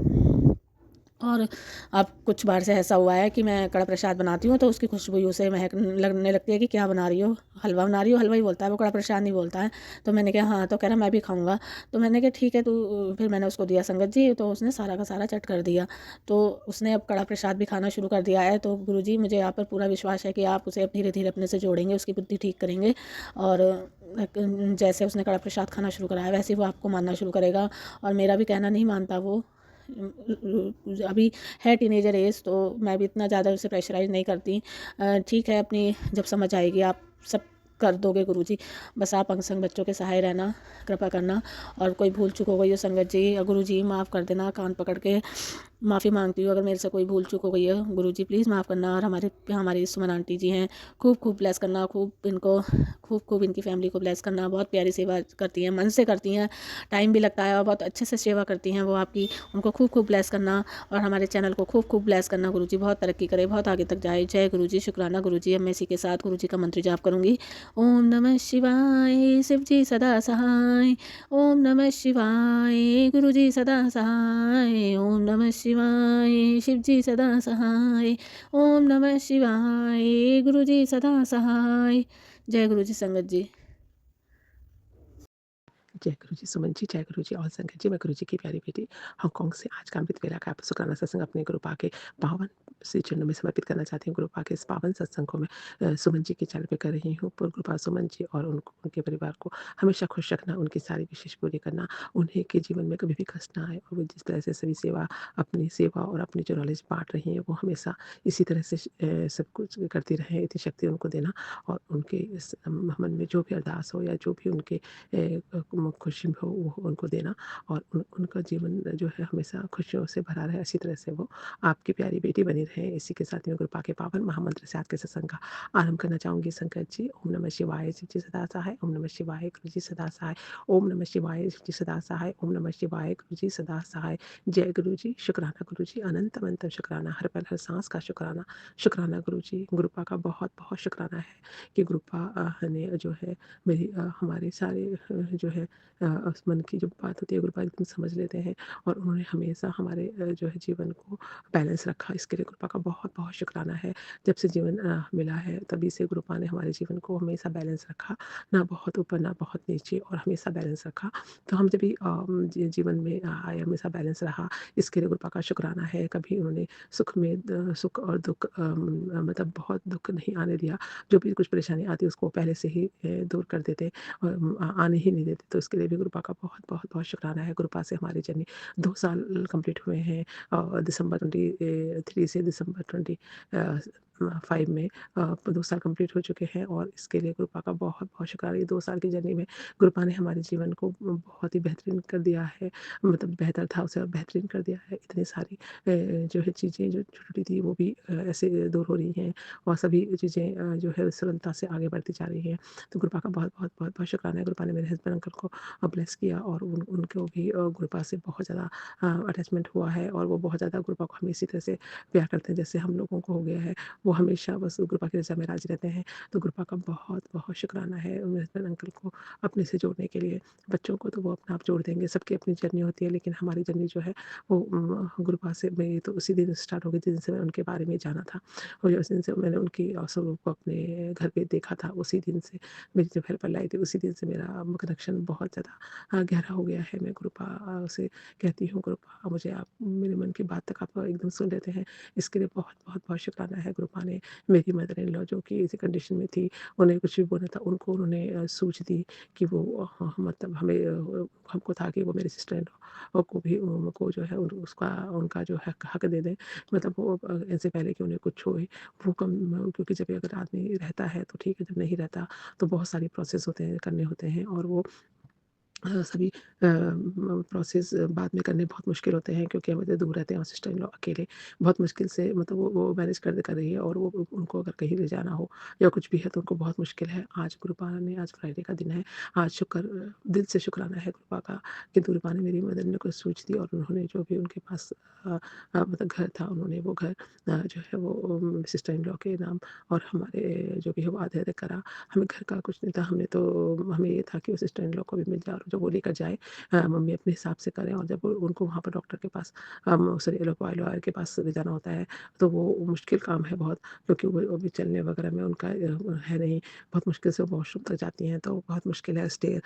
S3: और अब कुछ बार से ऐसा हुआ है कि मैं कड़ा प्रसाद बनाती हूँ तो उसकी खुशबू उसे महक लगने लगती है कि क्या बना रही हो, हलवा बना रही हो। हलवा ही बोलता है वो, कड़ा प्रसाद नहीं बोलता है। तो मैंने कहा हाँ, तो कह रहा मैं भी खाऊंगा। तो मैंने कहा ठीक है तू, फिर मैंने उसको दिया संगत जी, तो उसने सारा का सारा चट कर दिया। तो उसने अब कड़ा प्रसाद भी खाना शुरू कर दिया है। तो गुरुजी मुझे आप पर पूरा विश्वास है कि आप उसे धीरे धीरे अपने से जोड़ेंगे, उसकी बुद्धि ठीक करेंगे और जैसे उसने कड़ा प्रसाद खाना शुरू करा है वैसे वो आपको मानना शुरू करेगा। और मेरा भी कहना नहीं मानता वो, अभी है टीनेजर एज, तो मैं भी इतना ज़्यादा उसे प्रेशराइज नहीं करती। ठीक है, अपनी जब समझ आएगी आप सब कर दोगे गुरुजी। बस आप अंग संग बच्चों के सहाय रहना, कृपा करना। और कोई भूल चूक हो गई हो संगत जी या गुरुजी माफ़ कर देना, कान पकड़ के माफ़ी मांगती हूँ अगर मेरे से कोई भूल चूक हो गई है। गुरुजी प्लीज़ माफ़ करना। और हमारी सुमन आंटी जी हैं, खूब खूब ब्लेस करना, खूब इनकी फैमिली को ब्लेस करना। बहुत प्यारी सेवा करती हैं, मन से करती हैं, टाइम भी लगता है और बहुत अच्छे से सेवा करती हैं वो आपकी। उनको खूब खूब ब्लेस करना और हमारे चैनल को खूब खूब ब्लेस करना। गुरुजी बहुत तरक्की करे, बहुत आगे तक जाए। जय गुरुजी, शुक्राना गुरुजी। अब मैं इसी के साथ गुरुजी का मंत्र जाप करूँगी। ओम नमः शिवाय, शिव जी सदा सहाय। ओम नमः शिवाय, गुरुजी सदा सहाय। ओम नमः शिवाय, शिव जी सदा सहाय। ओम नमः शिवाय, गुरुजी सदा सहाय। जय गुरुजी संगत जी।
S4: जय गुरु जी, सुमन जी, जय गुरु जी और संगत जी। मैं गुरु जी की प्यारी बेटी हांगकांग से आज का अमृत वेला का शुक्राना सत्संग अपने गुरु पा के पावन श्री चरणों में समर्पित करना चाहती हूँ। गुरु पा के इस पावन सत्संग को मैं सुमन जी के चैनल पे कर रही हूँ। पूर्ण कृपा सुमन जी और उनके परिवार को हमेशा खुश रखना, उनकी सारी विशेष पूरी करना, उन्हें के जीवन में कभी भी कष्ट ना आए और वो जिस तरह से सभी अपनी सेवा और अपनी जो नॉलेज बांट रही है वो हमेशा इसी तरह से सब कुछ करती रहे। इतनी शक्ति उनको देना और उनके इस मन में जो भी अरदास हो या जो भी उनके खुशी हो वो उनको देना और उनका जीवन जो है हमेशा खुशियों से भरा रहे। इसी तरह से वो आपकी प्यारी बेटी बनी रहे। इसी के साथ मैं कृपा के पावन महामंत्र से आज के सत्संग का आरंभ करना चाहूँगी। संकट जी, ओम नमः शिवाय, शिव जी सदा सहाय। ओम नमः शिवाय, गुरु जी सदा सहाय। ओम नमः शिवाय, शिव जी सदा सहाय। ओम नमः शिवाय, गुरु जी सदा सहाय। जय गुरु जी, शुक्राना गुरु जी, अनंत अनंत शुक्राना, हर पल हर सांस का शुक्राना। शुक्राना गुरु जी, गुरुपा का बहुत बहुत शुक्राना है कि गुरुपा ने जो है मेरी हमारे सारे जो है मन की जो बात होती है गुरुपा एकदम समझ लेते हैं और उन्होंने हमेशा हमारे जो है जीवन को बैलेंस रखा। इसके लिए गुरुपा का बहुत बहुत शुक्राना है। जब से जीवन मिला है तभी से गुरुपा ने हमारे जीवन को हमेशा बैलेंस रखा, ना बहुत ऊपर ना बहुत नीचे, और हमेशा बैलेंस रखा। तो हम जब भी जीवन में आए हमेशा बैलेंस रहा, इसके लिए गुरुपा का शुक्राना है। कभी उन्होंने सुख और दुख मतलब बहुत दुख नहीं आने दिया। जो भी कुछ परेशानी आती उसको पहले से ही दूर कर देते और आने ही नहीं देते। तो इसके लिए भी गुरुपा का बहुत बहुत बहुत शुक्राना है। गुरुपा से हमारी जर्नी 2 साल कंप्लीट हुए हैं। दिसंबर 23 से दिसंबर 25 में 2 साल कंप्लीट हो चुके हैं और इसके लिए गुरुपा का बहुत बहुत शुक्राना। ये 2 साल की जर्नी में गुरुपा ने हमारे जीवन को बहुत ही बेहतरीन कर दिया है। मतलब बेहतर था उसे बेहतरीन कर दिया है। इतनी सारी जो है चीज़ें जो छोटी थी वो भी ऐसे दूर हो रही हैं और सभी चीज़ें जो है सरलता से आगे बढ़ती जा रही हैं। तो गुरुपा का बहुत बहुत बहुत बहुत शुक्राना है। गुरुपा ने मेरे हस्बैंड अंकल को ब्लेस किया और उनको भी गुरुपा से बहुत ज़्यादा अटैचमेंट हुआ है और वो बहुत ज़्यादा गुरुपा को हमें इसी तरह से प्यार करते हैं जैसे हम लोगों को हो गया है। वो वो हमेशा बस गुरुपा की रज़ा में राज़ी रहते हैं। तो गुरुपा का बहुत-बहुत शुक्राना है मेरे हस्बैंड अंकल को अपने से जोड़ने के लिए। बच्चों को तो वो अपने आप जोड़ देंगे, सबकी अपनी जर्नी होती है, लेकिन हमारी जर्नी जो है वो गुरुपा से मेरी तो उसी दिन स्टार्ट हो गई जिस दिन से मैंने उनके बारे में जाना था। और उस दिन से मैंने उनकी सब लोग को अपने घर पे देखा था, उसी दिन से मेरी जब हेल्पर लाई थी, उसी दिन से मेरा कनेक्शन बहुत ज़्यादा गहरा हो गया है। मैं गुरुपा से कहती हूँ, गुरुपा मुझे आप मेरे मन की बात तक आप एकदम सुन लेते हैं, इसके लिए बहुत शुक्राना है। गुरुपा ने मेरी मदर इन लॉ जो कि इसी कंडीशन में थी, उन्हें कुछ भी बोलना था, उनको उन्होंने सूझ दी कि वो मतलब हमें हमको था कि वो मेरे सिस्टर इन लॉ को भी को जो है उसका उनका जो हक दे दें, मतलब वो इससे पहले कि उन्हें कुछ होए। वो कम क्योंकि जब अगर आदमी रहता है तो ठीक है, जब नहीं रहता तो बहुत सारी प्रोसेस होते हैं, करने होते हैं, और वो सभी प्रोसेस बाद में करने बहुत मुश्किल होते हैं, क्योंकि हम इतने दूर रहते हैं और सिस्टर इन लॉ अकेले बहुत मुश्किल से मतलब वो मैनेज कर रही है, और वो उनको अगर कहीं ले जाना हो या कुछ भी है तो उनको बहुत मुश्किल है। आज गुरुपा ने, आज फ्राइडे का दिन है, आज दिल से शुक्राना है गुरुपा का कि गुरुपा ने मेरी मदर ने कुछ सोच दी, और उन्होंने जो भी उनके पास मतलब घर था, उन्होंने वो घर जो है वो सिस्टर इन लॉ के नाम और हमारे जो भी है वो आधे-आधे करा। हमें घर का कुछ नहीं था, हमें ये था कि वो सिस्टर इन लॉ को भी मिल जाए और जो वो लेकर जाए मम्मी अपने हिसाब से करें, और जब उनको वहाँ पर डॉक्टर के पास सॉरी एलोपाइलर के पास ले जाना होता है तो वो मुश्किल काम है बहुत, क्योंकि वो अभी चलने वगैरह में उनका है नहीं, बहुत मुश्किल से वॉशरूम तक जाती हैं, तो बहुत मुश्किल है।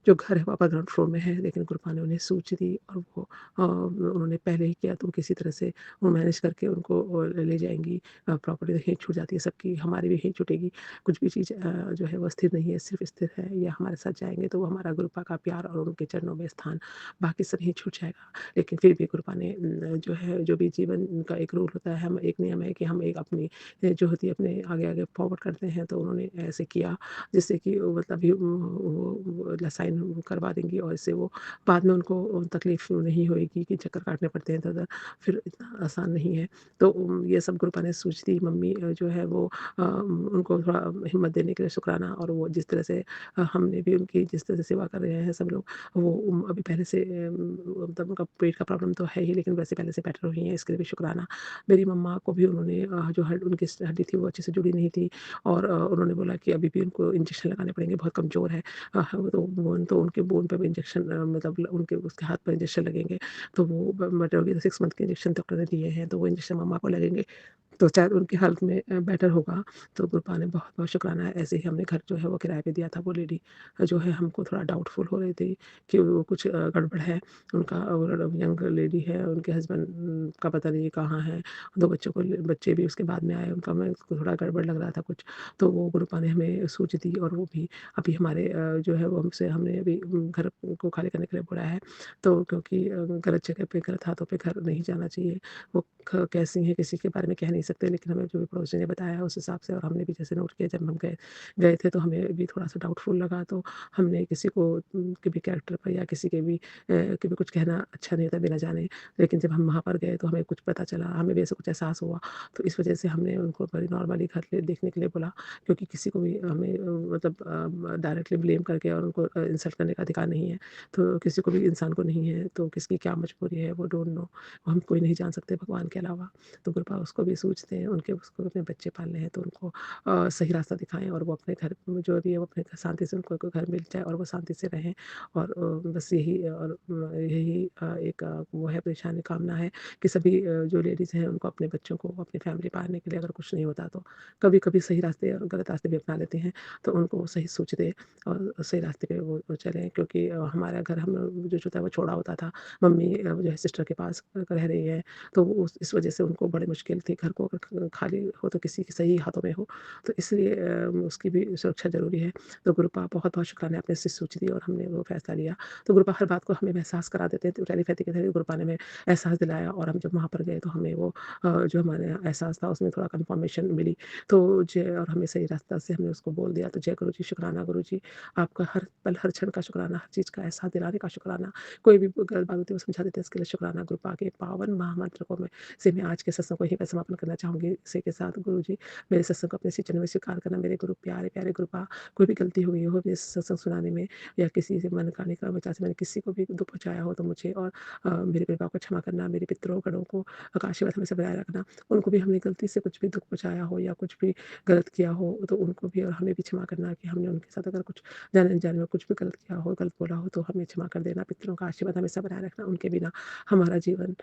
S4: जो घर है पापा ग्राउंड फ्लोर में है, लेकिन गुरुपा ने उन्हें सूझ दी, और वो उन्होंने पहले ही किया, तो किसी तरह से वो मैनेज करके उनको ले जाएँगी। प्रॉपर्टी तो यहीं छूट जाती है सबकी, हमारी भी यहीं छूटेगी। कुछ भी चीज़ जो है वो स्थिर नहीं है, सिर्फ़ स्थिर है या हमारे साथ जाएँगे तो वो हमारा गुरुपा का प्यार और उनके चरणों में स्थान, बाकी सब यहीं छूट जाएगा। लेकिन फिर भी गुरुपा ने जो है, जो भी जीवन का एक रूल होता है, हम एक नियम है कि हम एक अपनी जो होती है अपने आगे-आगे फॉरवर्ड करते हैं, तो उन्होंने ऐसे किया जिससे कि वो मतलब वो साइन करवा देंगी, और इससे वो बाद में उनको तकलीफ़ नहीं होएगी कि चक्कर काटने पड़ते हैं इधर-उधर, फिर इतना आसान नहीं है। तो ये सब गुरुपा ने सूझ दी। मम्मी जो है वो उनको थोड़ा हिम्मत देने के लिए शुक्राना, और वो जिस तरह से हमने भी उनकी जिस तरह से सेवा कर रहे हैं सब लोग, वो अभी पहले से मतलब उनका पेट का प्रॉब्लम तो है ही, लेकिन वैसे पहले से बेटर हुई हैं, इसके लिए भी शुक्राना। मेरी मम्मा को भी उन्होंने जो उनकी हड्डी थी वो अच्छे से जुड़ी नहीं थी, और उन्होंने बोला कि अभी भी उनको इंजेक्शन लगाने पड़ेंगे, बहुत कमज़ोर है। वो तो उनके बोन पे भी इंजेक्शन मतलब उनके उसके हाथ पर इंजेक्शन लगेंगे, तो वो बेटर होगी, तो 6 मंथ के इंजेक्शन डॉक्टर ने दिए हैं, तो वो इंजेक्शन मम्मा को लगेंगे। तो शायद उनकी हेल्थ में बेटर होगा। तो गुरुपा ने बहुत-बहुत शुक्राना है। ऐसे ही हमने घर जो है वो किराए पे दिया था। वो लेडी जो है हमको थोड़ा डाउटफुल हो रही थी कि वो कुछ गड़बड़ है। उनका और यंग लेडी है, उनके हस्बैंड का पता नहीं कहाँ है। 2 बच्चे भी उसके बाद में आए, उनका मैं उसको थोड़ा गड़बड़ लग रहा था कुछ। तो वो गुरुपा ने हमें सूझ दी, और वो भी अभी हमारे जो है वो हमने अभी घर को खाली करने के लिए बोला है। तो क्योंकि गलत जगह पे घर था, तो फिर घर नहीं जाना चाहिए। वो कैसी हैं किसी के बारे में कह नहीं सकते, लेकिन हमें जो भी पड़ोसी ने बताया उस हिसाब से, और हमने भी जैसे नोट किया, जब हम गए गए थे तो हमें भी थोड़ा-सा डाउटफुल लगा, तो हमने किसी को के भी कैरेक्टर पर या किसी के भी कुछ कहना अच्छा नहीं होता बिना जाने। लेकिन जब हम वहाँ पर गए तो हमें कुछ पता चला, हमें भी ऐसा कुछ एहसास हुआ, तो इस वजह से हमने उनको बड़ी नॉर्मली घर ले देखने के लिए बोला, क्योंकि किसी को भी हमें मतलब डायरेक्टली ब्लेम करके और उनको इंसल्ट करने का अधिकार नहीं है। तो किसी को भी इंसान को नहीं है, तो किसकी क्या मजबूरी है वो डोंट नो, हम कोई नहीं जान सकते भगवान के अलावा। तो गुरुपा उसको भी सूझते हैं, उनके उसको अपने बच्चे पालने हैं, तो उनको सही रास्ता दिखाएँ, और वो अपने घर में जो भी है वो अपने शांति से उनको कोई घर मिल जाए और वो शांति से रहें। और बस यही यही एक वो है परेशानी कामना है कि सभी जो लेडीज़ हैं उनको अपने बच्चों को अपनी फैमिली पालने के लिए अगर कुछ नहीं होता तो कभी-कभी सही रास्ते और गलत रास्ते भी अपना लेते हैं, तो उनको वो सही सोच दें और सही रास्ते पे वो चलें, क्योंकि हमारा घर हम जो था वो छोड़ा होता था। मम्मी जो है सिस्टर के पास रह रही है, तो वो इस वजह से उनको बड़ी मुश्किल थी, घर को अगर खाली हो तो किसी के सही हाथों में हो, तो इसलिए उसकी भी सुरक्षा ज़रूरी है। तो गुरुपा बहुत-बहुत शुक्राना, आपने इससे सोच दी और हमने वो फैसला लिया। तो गुरुपा हर बात को हमें एहसास करा देते हैं, तो टेलीपैथी के ज़रिए गुरुपा ने हमें एहसास दिलाया, और हम जब वहाँ पर गए तो हमें वो जो हमारा एहसास था उसमें थोड़ा कन्फर्मेशन मिली। तो जय, और हमें सही रास्ता से हमने उसको बोल दिया, तो जय गुरु जी, शुक्राना गुरु जी, आपका हर पल, हर क्षण का शुक्राना, हर चीज़ का एहसास दिलाने का शुक्राना। कोई भी गलत बात होती है वो समझा देते हैं, इसके लिए शुक्राना। गुरुपा के पावन महामंत्र को मैं आज के सत्संग को यहीं पे समापन करना करना चाहूँगी इसी के साथ गुरुजी मेरे सत्संग को अपने श्री चरणों में स्वीकार करना। मेरे गुरु प्यारे प्यारे गुरुपा, कोई भी गलती हुई हो मेरे सत्संग सुनाने में या किसी से मन का निकला वजह से मैंने किसी को भी दुःख पहुँचाया हो तो मुझे और मेरे परिवार को क्षमा करना। मेरे पितरों गणों को का आशीर्वाद हमेशा बनाए रखना। उनको भी हमने गलती से कुछ भी दुःख पहुँचाया हो या कुछ भी गलत किया हो तो उनको भी और हमें भी क्षमा करना कि हमने उनके साथ अगर कुछ जाने-अनजाने में कुछ भी गलत किया हो, गलत बोला हो तो हमें क्षमा कर देना। पितरों का आशीर्वाद हमेशा बनाए रखना। उनके बिना हमारा जीवन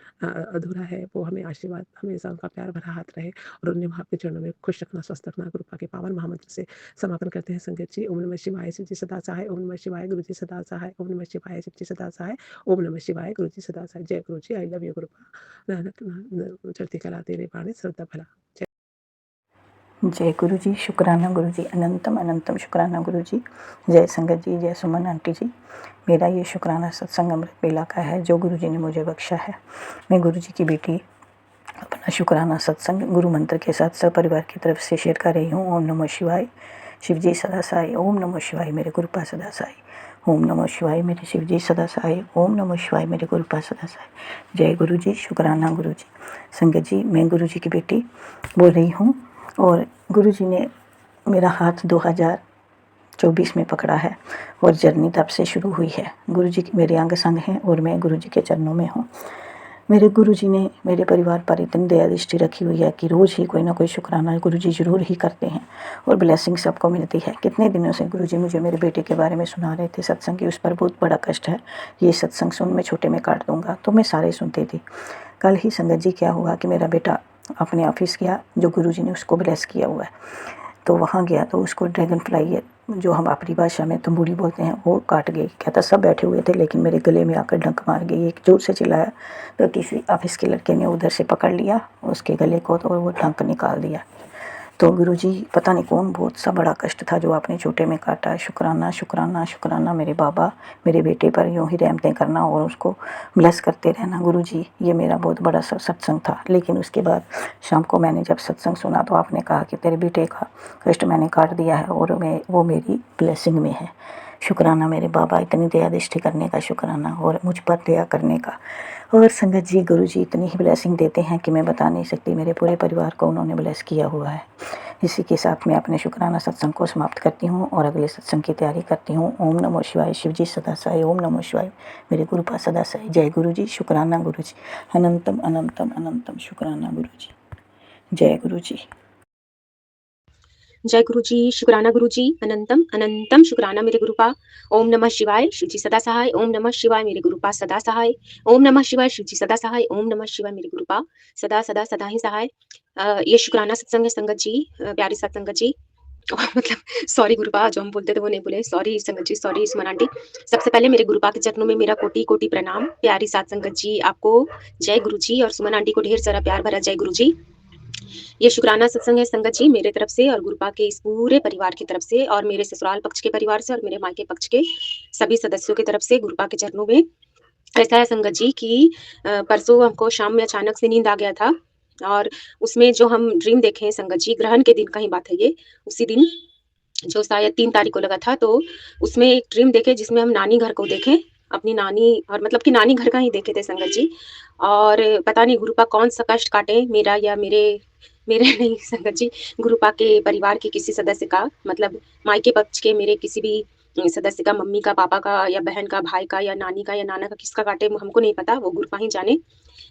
S4: अधूरा है। वो हमें आशीर्वाद हमेशा उनका प्यार भरा हाथ रहे और उन्हें वहाँ आपके चरणों में खुश रखना, स्वस्थ रखना। कृपा के पावन महामंत्र से समापन करते हैं संगत जी। ओम नमः शिवाय, शिव जी सदा सहाय। ओम नमः शिवाय, गुरु जी सदा सहाय। ओम नमः शिवाय, शिव जी सदा सहाय। ओम नमः शिवाय, गुरु जी सदा सहाय। जय गुरु जी। I love you गुरुपा। नानक चढ़ती कला तेरे बाणी श्रद्धा भला। जय
S5: जय गुरु जी, शुक्राना गुरु जी, अनंतम अनंतम शुक्राना गुरु जी। जय संगत जी, जय सुमन आंटी जी। मेरा ये शुक्राना सत्संग अमृत बेला का है जो गुरु जी ने मुझे बख्शा है। मैं गुरु जी की बेटी अपना शुक्राना सत्संग गुरु मंत्र के साथ सपरिवार की तरफ से शेयर कर रही हूँ। ओम नमः शिवाय, शिव जी सदा सहाय। ओम नमः शिवाय, मेरे गुरुपा सदा सहाय। ओम नमः शिवाय, मेरे शिव जी सदा सहाय। ओम नमः शिवाय, मेरे गुरुपा सदा सहाय। जय गुरु जी, शुक्राना गुरु जी। संगत जी, मैं गुरु जी की बेटी बोल रही हूँ और गुरु जी ने मेरा हाथ 2024 में पकड़ा है और जर्नी तब से शुरू हुई है। गुरु जी मेरे अंग संग हैं और मैं गुरु जी के चरणों में हूँ। मेरे गुरु जी ने मेरे परिवार पर इतनी दया दृष्टि रखी हुई है कि रोज़ ही कोई ना कोई शुक्राना गुरु जी ज़रूर ही करते हैं और ब्लेसिंग सबको मिलती है। कितने दिनों से गुरु जी मुझे मेरे बेटे के बारे में सुना रहे थे सत्संग की, उस पर बहुत बड़ा कष्ट है। ये सत्संग सुन मैं छोटे में काट दूँगा तो मैं सारे सुनती थी। कल ही संगत जी क्या हुआ कि मेरा बेटा अपने ऑफिस गया, जो गुरु जी ने उसको ब्लेस किया हुआ है, तो वहाँ गया तो उसको ड्रैगन फ्लाई जो हम अपनी भाषा में तंबूरी बोलते हैं वो काट गई। कहता सब बैठे हुए थे लेकिन मेरे गले में आकर डंक मार गई। एक जोर से चिल्लाया तो किसी ऑफिस के लड़के ने उधर से पकड़ लिया उसके गले को तो वो डंक निकाल दिया। तो गुरु जी पता नहीं कौन बहुत सा बड़ा कष्ट था जो आपने छोटे में काटा। शुक्राना शुक्राना शुक्राना मेरे बाबा, मेरे बेटे पर यूँ ही रहमतें करना और उसको ब्लेस करते रहना। गुरु जी ये मेरा बहुत बड़ा सत्संग था। लेकिन उसके बाद शाम को मैंने जब सत्संग सुना तो आपने कहा कि तेरे बेटे का कष्ट मैंने काट दिया है और वो मेरी ब्लेसिंग में है। शुक्राना मेरे बाबा, इतनी दया दृष्टि करने का शुक्राना और मुझ पर दया करने का। और संगत जी गुरु जी इतनी ही ब्लेसिंग देते हैं कि मैं बता नहीं सकती। मेरे पूरे परिवार को उन्होंने ब्लेस किया हुआ है। इसी के साथ मैं अपने शुक्राना सत्संग को समाप्त करती हूँ और अगले सत्संग की तैयारी करती हूँ। ओम नमः शिवाय, शिव जी सदा सहाय। ओम नमः शिवाय, मेरे गुरुपा सदा सहाय। जय गुरु जी, शुक्राना गुरु जी, अनंतम अनंतम अनंतम शुक्राना गुरु जी। जय गुरु जी।
S6: जय गुरु जी, शुक्राना गुरु जी, अनंतम अनंतम शुक्राना मेरे गुरुपा। ओम नमः शिवाय, शिव जी सदा सहाय। ओम नमः शिवाय, मेरे गुरुपा सदा सहाय। ओम नमः शिवाय, शिव जी सदा सहाय। ओम नमः शिवाय, मेरे गुरुपा सदा सदा सदा ही सहाय। ये शुक्राना सत्संग है संगत जी, प्यारी सत्संगत जी। मतलब सॉरी गुरुपा, जो हम बोलते थे वो नहीं बोले। सॉरी संगत जी, सॉरी सुमन आंटी। सबसे पहले मेरे गुरुपा के चरणों में मेरा कोटि कोटि प्रणाम। प्यारी सात संगत जी आपको जय गुरु जी और सुमन आंटी को ढेर सारा प्यार भरा जय गुरु जी। ये शुक्राना सत्संग है संगत जी मेरे तरफ से और गुरुपा के इस पूरे परिवार की तरफ से और मेरे ससुराल पक्ष के परिवार से और मेरे मायके पक्ष के सभी सदस्यों की तरफ से गुरुपा के चरणों में। ऐसा है संगत जी कि परसों हमको शाम में अचानक से नींद आ गया था और उसमें जो हम ड्रीम देखे हैं संगत जी, ग्रहण के दिन का ही बात है ये, उसी दिन जो शायद 3 तारीख को लगा था, तो उसमें एक ड्रीम देखे जिसमें हम नानी घर को देखे, अपनी नानी और मतलब कि नानी घर का ही देखे थे संगत जी। और पता नहीं गुरुपा कौन-सा कष्ट काटे मेरा या मेरे मेरे नहीं संगत जी, गुरुपा के परिवार के किसी सदस्य का, मतलब मायके पक्ष के मेरे किसी भी सदस्य का, मम्मी का, पापा का या बहन का, भाई का या नानी का या नाना का, किसका काटे हमको नहीं पता, वो गुरुपा ही जाने।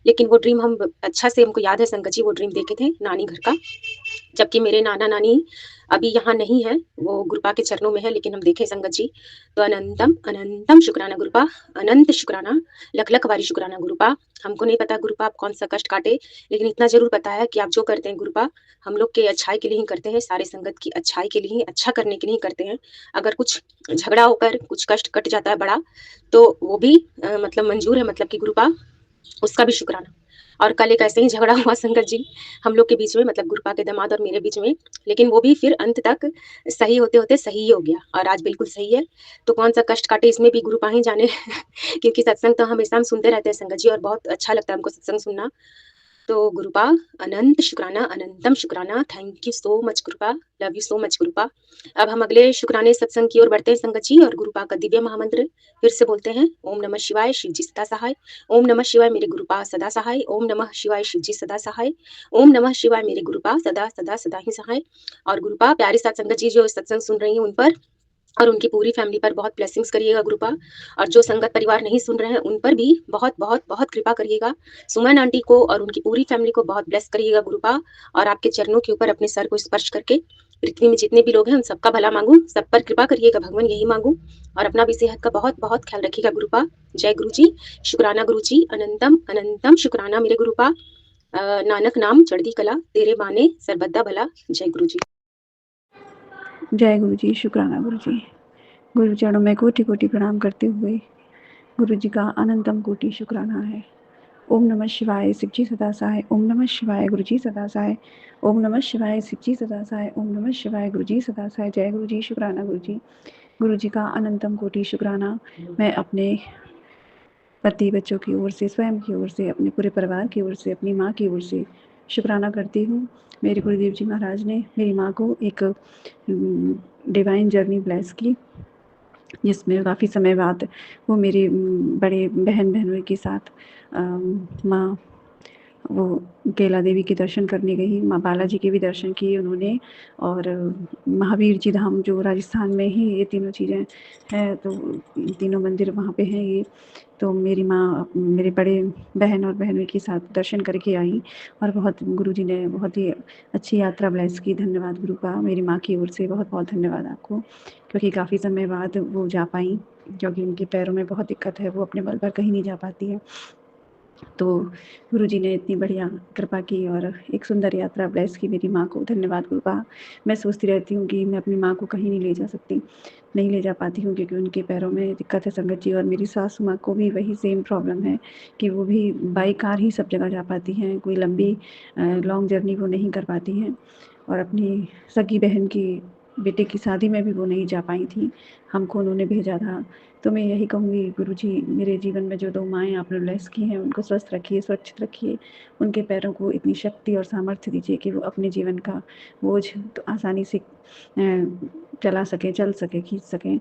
S6: लेकिन वो ड्रीम हम अच्छा से हमको याद है संगत जी, वो ड्रीम देखे थे नानी घर का। जबकि मेरे नाना-नानी अभी यहाँ नहीं है, वो गुरुपा के चरणों में है, लेकिन हम देखे संगत जी। तो अनंतम अनंतम शुक्राना गुरुपा, अनंत शुक्राना, लख-लख बारी शुक्राना गुरुपा। हमको नहीं पता गुरुपा आप कौन-सा कष्ट काटे, लेकिन इतना ज़रूर पता है कि आप जो करते हैं गुरुपा, हम लोग के अच्छाई के लिए ही करते हैं, सारे संगत की अच्छाई के लिए ही, अच्छा करने के लिए ही करते हैं। अगर कुछ झगड़ा होकर कुछ कष्ट कट जाता है बड़ा, तो वो भी मतलब मंजूर है, मतलब कि गुरुपा उसका भी शुक्राना। और कल एक ऐसे ही झगड़ा हुआ संगत जी हम लोग के बीच में, मतलब गुरुपा के दामाद और मेरे बीच में, लेकिन वो भी फिर अंत तक सही होते-होते सही ही हो गया और आज बिल्कुल सही है। तो कौन-सा कष्ट काटे इसमें भी गुरुपा ही जाने क्योंकि सत्संग तो हमेशा हम सुनते रहते हैं संगत जी और बहुत अच्छा लगता है हमको सत्संग सुनना। तो गुरुपा अनंत शुक्राना, अनंतम शुक्राना। थैंक यू सो मच गुरुपा, लव यू सो मच गुरुपा। अब हम अगले शुक्राने सत्संग की ओर बढ़ते हैं संगत जी, और गुरुपा का दिव्य महामंत्र फिर से बोलते हैं। ओम नमः शिवाय, शिव जी सदा सहाय। ओम नमः शिवाय, मेरे गुरुपा सदा सहाय। ओम नमः शिवाय, शिव जी सदा सहाय। ओम नमः शिवाय, मेरे गुरुपा सदा सदा सदा ही सहाय। और गुरुपा प्यारे साथ संगत जी जो सत्संग सुन रही हैं उन पर और उनकी पूरी फैमिली पर बहुत ब्लेसिंग्स करिएगा गुरुपा। और जो संगत परिवार नहीं सुन रहे हैं उन पर भी बहुत बहुत बहुत कृपा करिएगा। सुमन आंटी को और उनकी पूरी फैमिली को बहुत ब्लेस करिएगा गुरुपा। और आपके चरणों के ऊपर अपने सर को स्पर्श करके पृथ्वी में जितने भी लोग हैं उन सबका भला मांगू, सब पर कृपा करिएगा भगवान, यही मांगू। और अपना भी सेहत का बहुत बहुत ख्याल रखिएगा गुरुपा। जय गुरु जी, शुक्राना गुरु जी, अनंतम अनंतम शुक्राना मेरे गुरुपा। नानक नाम चढ़दी कला, तेरे बाने सरबद्दा भला। जय गुरु जी।
S7: जय गुरु जी, शुक्राना गुरु जी। गुरु चरणों में कोटि कोटि प्रणाम करते हुए गुरु जी का अनंतम कोटि शुक्राना है। ओम नमः शिवाय, शिव जी सदा सहाय। ओम नमः शिवाय, गुरु जी सदा सहाय। ओम नमः शिवाय, शिव जी सदा सहाय। ओम नमः शिवाय, गुरु जी सदा सहाय। जय गुरु जी, शुक्राना गुरु जी। गुरु जी का अनंतम कोटि शुक्राना मैं अपने पति बच्चों की ओर से, स्वयं की ओर से, अपने पूरे परिवार की ओर से, अपनी माँ की ओर से शुक्राना करती हूँ। मेरे गुरुदेव जी महाराज ने मेरी माँ को एक डिवाइन जर्नी ब्लेस की, जिसमें काफ़ी समय बाद वो मेरे बड़े बहनों के साथ माँ वो केला देवी के दर्शन करने गई। माँ बालाजी के भी दर्शन किए उन्होंने, और महावीर जी धाम जो राजस्थान में ही ये तीनों चीज़ें हैं, तो तीनों मंदिर वहाँ पे हैं ये। तो मेरी माँ मेरे बड़े बहन और बहनों के साथ दर्शन करके आई, और बहुत गुरुजी ने बहुत ही अच्छी यात्रा ब्लेस की। धन्यवाद गुरु का, मेरी माँ की ओर से बहुत बहुत धन्यवाद आपको, क्योंकि काफ़ी समय बाद वो जा पाई, क्योंकि उनके पैरों में बहुत दिक्कत है, वो अपने बल पर कहीं नहीं जा पाती है। तो गुरुजी ने इतनी बढ़िया कृपा की और एक सुंदर यात्रा ब्लेस की मेरी माँ को। धन्यवाद गुरु का। मैं सोचती रहती हूँ कि मैं अपनी माँ को कहीं नहीं ले जा सकती, नहीं ले जा पाती हूँ, क्योंकि उनके पैरों में दिक्कत है संगत जी। और मेरी सासू माँ को भी वही सेम प्रॉब्लम है कि वो भी बाई कार ही सब जगह जा पाती हैं, कोई लंबी लॉन्ग जर्नी वो नहीं कर पाती हैं। और अपनी सगी बहन की बेटे की शादी में भी वो नहीं जा पाई थी, हमको उन्होंने भेजा था। तो मैं यही कहूँगी गुरुजी, मेरे जीवन में जो 2 माएँ आपने ब्लेस की हैं उनको स्वस्थ रखिए, सुरक्षित रखिए, उनके पैरों को इतनी शक्ति और सामर्थ्य दीजिए कि वो अपने जीवन का बोझ तो आसानी से चला सकें, चल सकें, खींच सकें।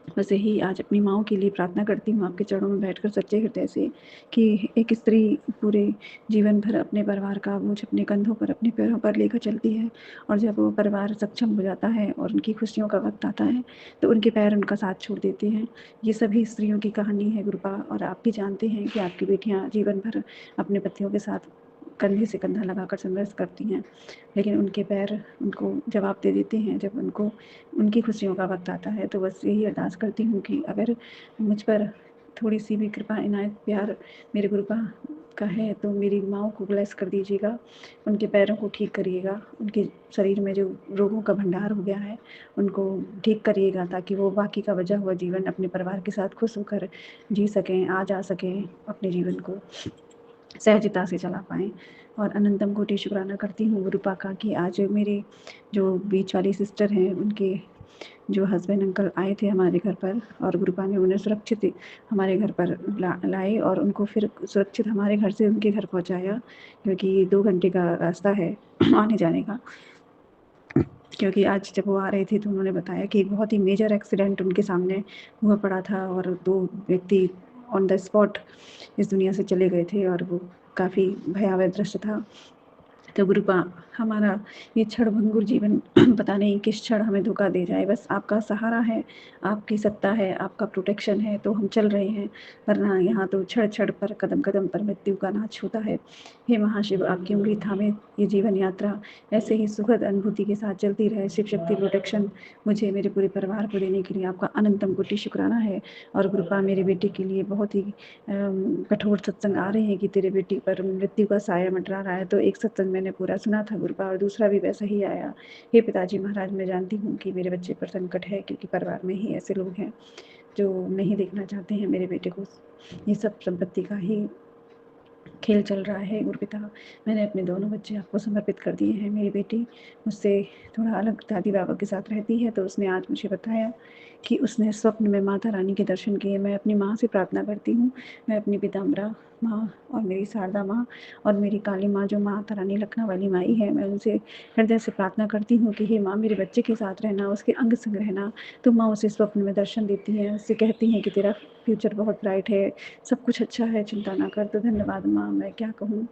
S7: बस यही आज अपनी माँओं के लिए प्रार्थना करती हूँ आपके चरणों में बैठकर सच्चे हृदय से, कि एक स्त्री पूरे जीवन भर अपने परिवार का बोझ अपने कंधों पर, अपने पैरों पर लेकर चलती है, और जब वो परिवार सक्षम हो जाता है और उनकी खुशियों का वक्त आता है तो उनके पैर उनका साथ छोड़ देते हैं। ये सभी स्त्रियों की कहानी है गुरुपा, और आप भी जानते हैं कि आपकी बेटियाँ जीवन भर अपने पतियों के साथ कंधे से कंधा लगाकर संघर्ष करती हैं, लेकिन उनके पैर उनको जवाब दे देते हैं जब उनको उनकी खुशियों का वक्त आता है। तो बस यही अरदास करती हूँ कि अगर मुझ पर थोड़ी सी भी कृपा, इनायत, प्यार मेरे गुरुपा का है तो मेरी माँओं को ब्लेस कर दीजिएगा, उनके पैरों को ठीक करिएगा, उनके शरीर में जो रोगों का भंडार हो गया है उनको ठीक करिएगा, ताकि वो बाकी का बचा हुआ जीवन अपने परिवार के साथ खुश होकर जी सकें, आ जा सकें, अपने जीवन को सहजता से चला पाएँ। और अनंतम कोटि शुक्राना करती हूँ गुरुपा का कि आज मेरे जो बीच वाली सिस्टर हैं उनके जो हस्बैंड अंकल आए थे हमारे घर पर, और गुरुपा ने उन्हें सुरक्षित हमारे घर पर लाए और उनको फिर सुरक्षित हमारे घर से उनके घर पहुंचाया, क्योंकि 2 घंटे का रास्ता है आने जाने का। क्योंकि आज जब वो आ रहे थे तो उन्होंने बताया कि एक बहुत ही मेजर एक्सीडेंट उनके सामने हुआ पड़ा था, और 2 व्यक्ति ऑन द स्पॉट इस दुनिया से चले गए थे, और वो काफ़ी भयावह दृश्य था। तो गुरुपा, हमारा ये क्षणभंगुर जीवन पता नहीं किस क्षण हमें धोखा दे जाए, बस आपका सहारा है, आपकी सत्ता है, आपका प्रोटेक्शन है तो हम चल रहे हैं, वरना यहाँ तो क्षण क्षण पर, कदम कदम पर मृत्यु का नाच होता है। हे महाशिव, आपकी उंगली थामे ये जीवन यात्रा ऐसे ही सुखद अनुभूति के साथ चलती रहे। शिव शक्ति प्रोटेक्शन मुझे, मेरे पूरे परिवार को देने के लिए आपका अनंतम कोटि शुक्राना है। और गुरुपा, मेरे बेटे के लिए बहुत ही कठोर सत्संग आ रहे हैं कि तेरे बेटी पर मृत्यु का साया मंडरा रहा है, तो एक सत्संग मैंने पूरा सुना था गुरुपा, और दूसरा भी वैसा ही आया। हे पिताजी महाराज, मैं जानती हूँ कि मेरे बच्चे पर संकट है, क्योंकि परिवार में ही ऐसे लोग हैं जो नहीं देखना चाहते हैं मेरे बेटे को। ये सब संपत्ति का ही खेल चल रहा है गुरुपिता। मैंने अपने दोनों बच्चे आपको समर्पित कर दिए हैं। मेरी बेटी मुझसे थोड़ा अलग दादी बाबा के साथ रहती है, तो उसने आज मुझे बताया कि उसने स्वप्न में माता रानी के दर्शन किए। मैं अपनी माँ से प्रार्थना करती हूँ, मैं अपनी पीताम्बरा माँ और मेरी शारदा माँ और मेरी काली माँ जो माता रानी लखनऊ वाली माई है, मैं उनसे हृदय से प्रार्थना करती हूँ कि हे माँ, मेरे बच्चे के साथ रहना, उसके अंग संग रहना। तो माँ उसे स्वप्न में दर्शन देती हैं, उससे कहती हैं कि तेरा फ्यूचर बहुत ब्राइट है, सब कुछ अच्छा है, चिंता ना कर। तो धन्यवाद माँ, मैं क्या कहूँ,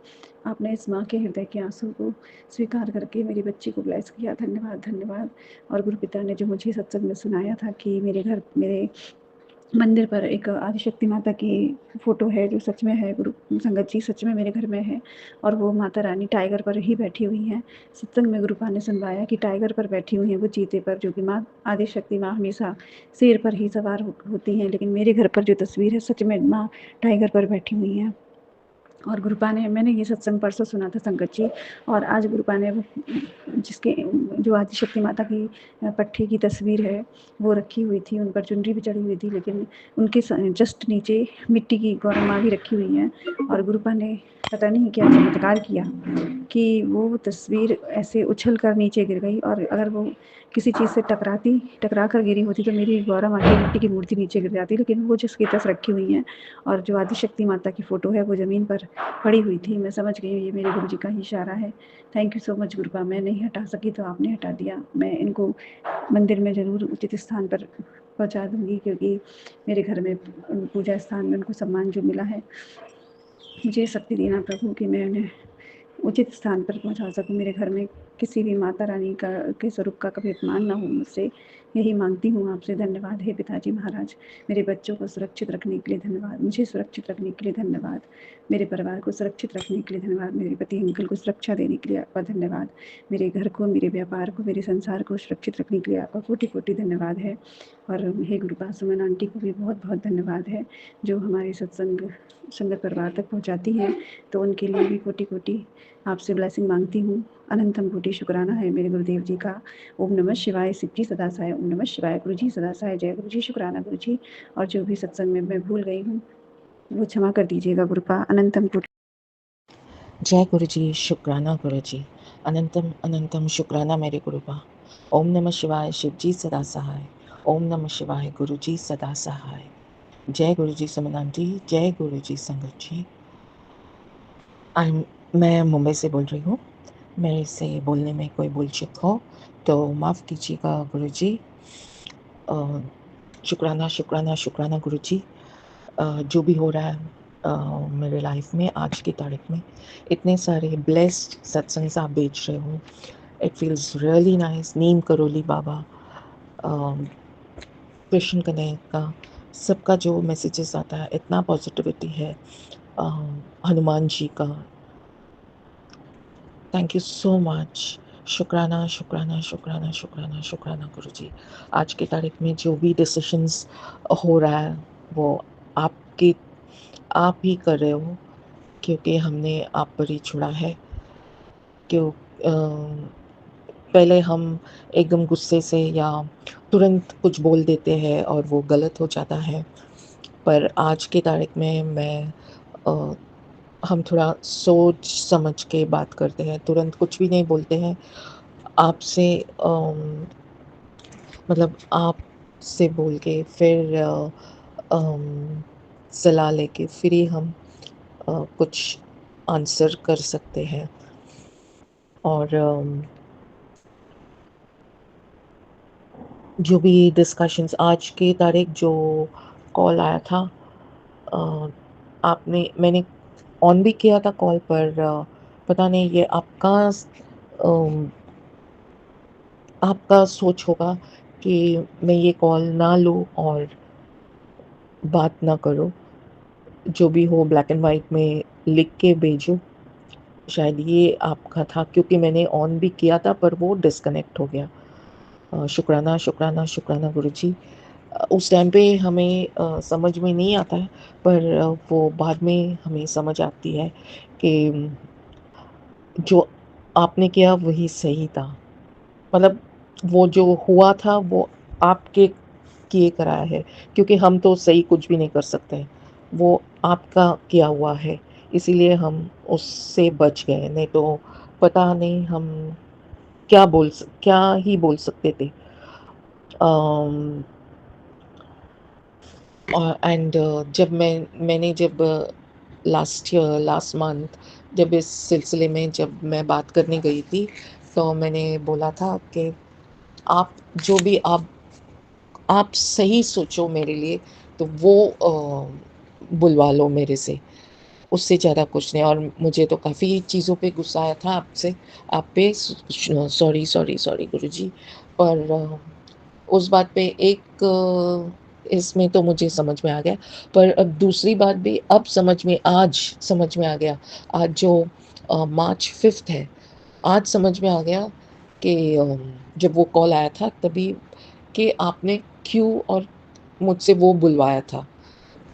S7: आपने इस माँ के हृदय के आंसू को स्वीकार करके मेरी बच्ची को ब्लेस किया। धन्यवाद, धन्यवाद। और गुरुपिता ने जो मुझे सत्संग में सुनाया था कि मेरे मंदिर पर एक आदिशक्ति माता की फ़ोटो है, जो सच में है, गुरु संगत जी, सच में मेरे घर में है। और वो माता रानी टाइगर पर ही बैठी हुई हैं। सत्संग में गुरुपा ने सुनवाया कि टाइगर पर बैठी हुई हैं वो चीते पर, जो कि माँ आदिशक्ति माँ हमेशा शेर पर ही सवार होती हैं, लेकिन मेरे घर पर जो तस्वीर है, सच में माँ टाइगर पर बैठी हुई हैं। और गुरुपा ने, मैंने ये सत्संग परसों सुना था संगत जी, और आज गुरुपा ने जिसके जो आदिशक्ति माता की पट्टी की तस्वीर है वो रखी हुई थी, उन पर चुनरी भी चढ़ी हुई थी, लेकिन उनके जस्ट नीचे मिट्टी की गौरव माँ भी रखी हुई हैं। और गुरुपा ने पता नहीं क्या चमत्कार किया कि वो तस्वीर ऐसे उछल कर नीचे गिर गई, और अगर वो किसी चीज़ से टकरा कर गिरी होती तो मेरी गौरा माँ की मिट्टी की मूर्ति नीचे गिर जाती, लेकिन वो जिसकी तस रखी हुई हैं। और जो आदिशक्ति माता की फ़ोटो है वो ज़मीन पर पड़ी हुई थी। मैं समझ गई ये मेरे गुरु जी का ही इशारा है। थैंक यू सो मच गुरुपा, मैं नहीं हटा सकी तो आपने हटा दिया। मैं इनको मंदिर में ज़रूर उचित स्थान पर पहुँचा दूँगी, क्योंकि मेरे घर में पूजा स्थान में उनको सम्मान जो मिला है, मुझे शक्ति देना प्रभु कि मैं उन्हें उचित स्थान पर पहुंचा सकूं। मेरे घर में किसी भी माता रानी का के स्वरूप का कभी अपमान ना हो मुझसे, यही मांगती हूँ आपसे। धन्यवाद हे पिताजी महाराज, मेरे बच्चों को सुरक्षित रखने के लिए धन्यवाद, मुझे सुरक्षित रखने के लिए धन्यवाद, मेरे परिवार को सुरक्षित रखने के लिए धन्यवाद, मेरे पति अंकल को सुरक्षा देने के लिए आपका धन्यवाद, मेरे घर को, मेरे व्यापार को, मेरे संसार को सुरक्षित रखने के लिए आपका कोटि कोटि धन्यवाद है। और हे गुरुपा सुमन आंटी को भी बहुत बहुत धन्यवाद है, जो हमारे सत्संग संगत परिवार तक पहुँचाती हैं, तो उनके लिए भी कोटि कोटि आपसे ब्लेसिंग मांगती हूँ। अनंतम कोटि शुक्राना है मेरे गुरुदेव जी का। ओम नमः शिवाय, शिव जी सदा सहाय। ओम नमः शिवाय, गुरु जी सदा सहाय। जय गुरु जी, शुक्राना गुरु जी। और जो भी सत्संग में मैं भूल गई हूँ वो क्षमा कर दीजिएगा गुरुपा। अनंतम कोटि।
S8: जय गुरु जी, शुक्राना गुरु जी। अनंतम अनंतम शुक्राना मेरे गुरुपा। ओम नमः शिवाय, शिव जी सदा सहाय। ओम नमः शिवाय, गुरु जी सदा सहाय। जय गुरु जी सुमन जी, जय गुरु जी संगत जी। मैं मुंबई से बोल रही हूँ। मेरे से बोलने में कोई भूल-चूक हो तो माफ़ कीजिएगा गुरु जी। शुक्राना शुक्राना शुक्राना गुरु जी। जो भी हो रहा है मेरे लाइफ में आज की तारीख में, इतने सारे ब्लेस्ड सत्संग आप भेज रहे हो, it feels really nice. Neem Karoli Baba, Krishna Kanhaiya का, सबका जो मैसेजेस आता है, इतना पॉजिटिविटी है। हनुमान जी का, थैंक यू सो मच। शुक्राना शुक्राना शुक्राना शुक्राना शुक्राना गुरु जी। आज की तारीख में जो भी डिसीशंस हो रहा है वो आप ही कर रहे हो, क्योंकि हमने आप पर ही छोड़ा है। क्यों पहले हम एकदम गुस्से से या तुरंत कुछ बोल देते हैं और वो गलत हो जाता है, पर आज की तारीख में हम थोड़ा सोच समझ के बात करते हैं, तुरंत कुछ भी नहीं बोलते हैं। आपसे मतलब आपसे बोल के फिर सलाह लेके फिर ही हम कुछ आंसर कर सकते हैं। और जो भी डिस्कशंस आज की तारीख जो कॉल आया था, मैंने ऑन भी किया था कॉल पर, पता नहीं ये आपका सोच होगा कि मैं ये कॉल ना लूँ और बात ना करो, जो भी हो ब्लैक एंड वाइट में लिख के भेजो। शायद ये आपका था, क्योंकि मैंने ऑन भी किया था पर वो डिस्कनेक्ट हो गया। शुक्राना शुक्राना शुक्राना गुरु जी। उस टाइम पे हमें समझ में नहीं आता है, पर वो बाद में हमें समझ आती है कि जो आपने किया वही सही था। मतलब वो जो हुआ था वो आपके किए कराया है, क्योंकि हम तो सही कुछ भी नहीं कर सकते, वो आपका किया हुआ है, इसीलिए हम उससे बच गए। नहीं तो पता नहीं हम क्या ही बोल सकते थे। एंड जब जब लास्ट मंथ जब इस सिलसिले में जब मैं बात करने गई थी, तो मैंने बोला था कि आप जो भी आप सही सोचो मेरे लिए, तो वो बुलवा लो मेरे से, उससे ज़्यादा कुछ नहीं। और मुझे तो काफ़ी चीज़ों पे गुस्सा आया था आप पे, सॉरी सॉरी सॉरी गुरुजी। पर उस बात पे इसमें तो मुझे समझ में आ गया। पर अब दूसरी बात भी आज समझ में आ गया। आज जो मार्च 5th है, आज समझ में आ गया कि जब वो कॉल आया था तभी, कि आपने क्यों और मुझसे वो बुलवाया था।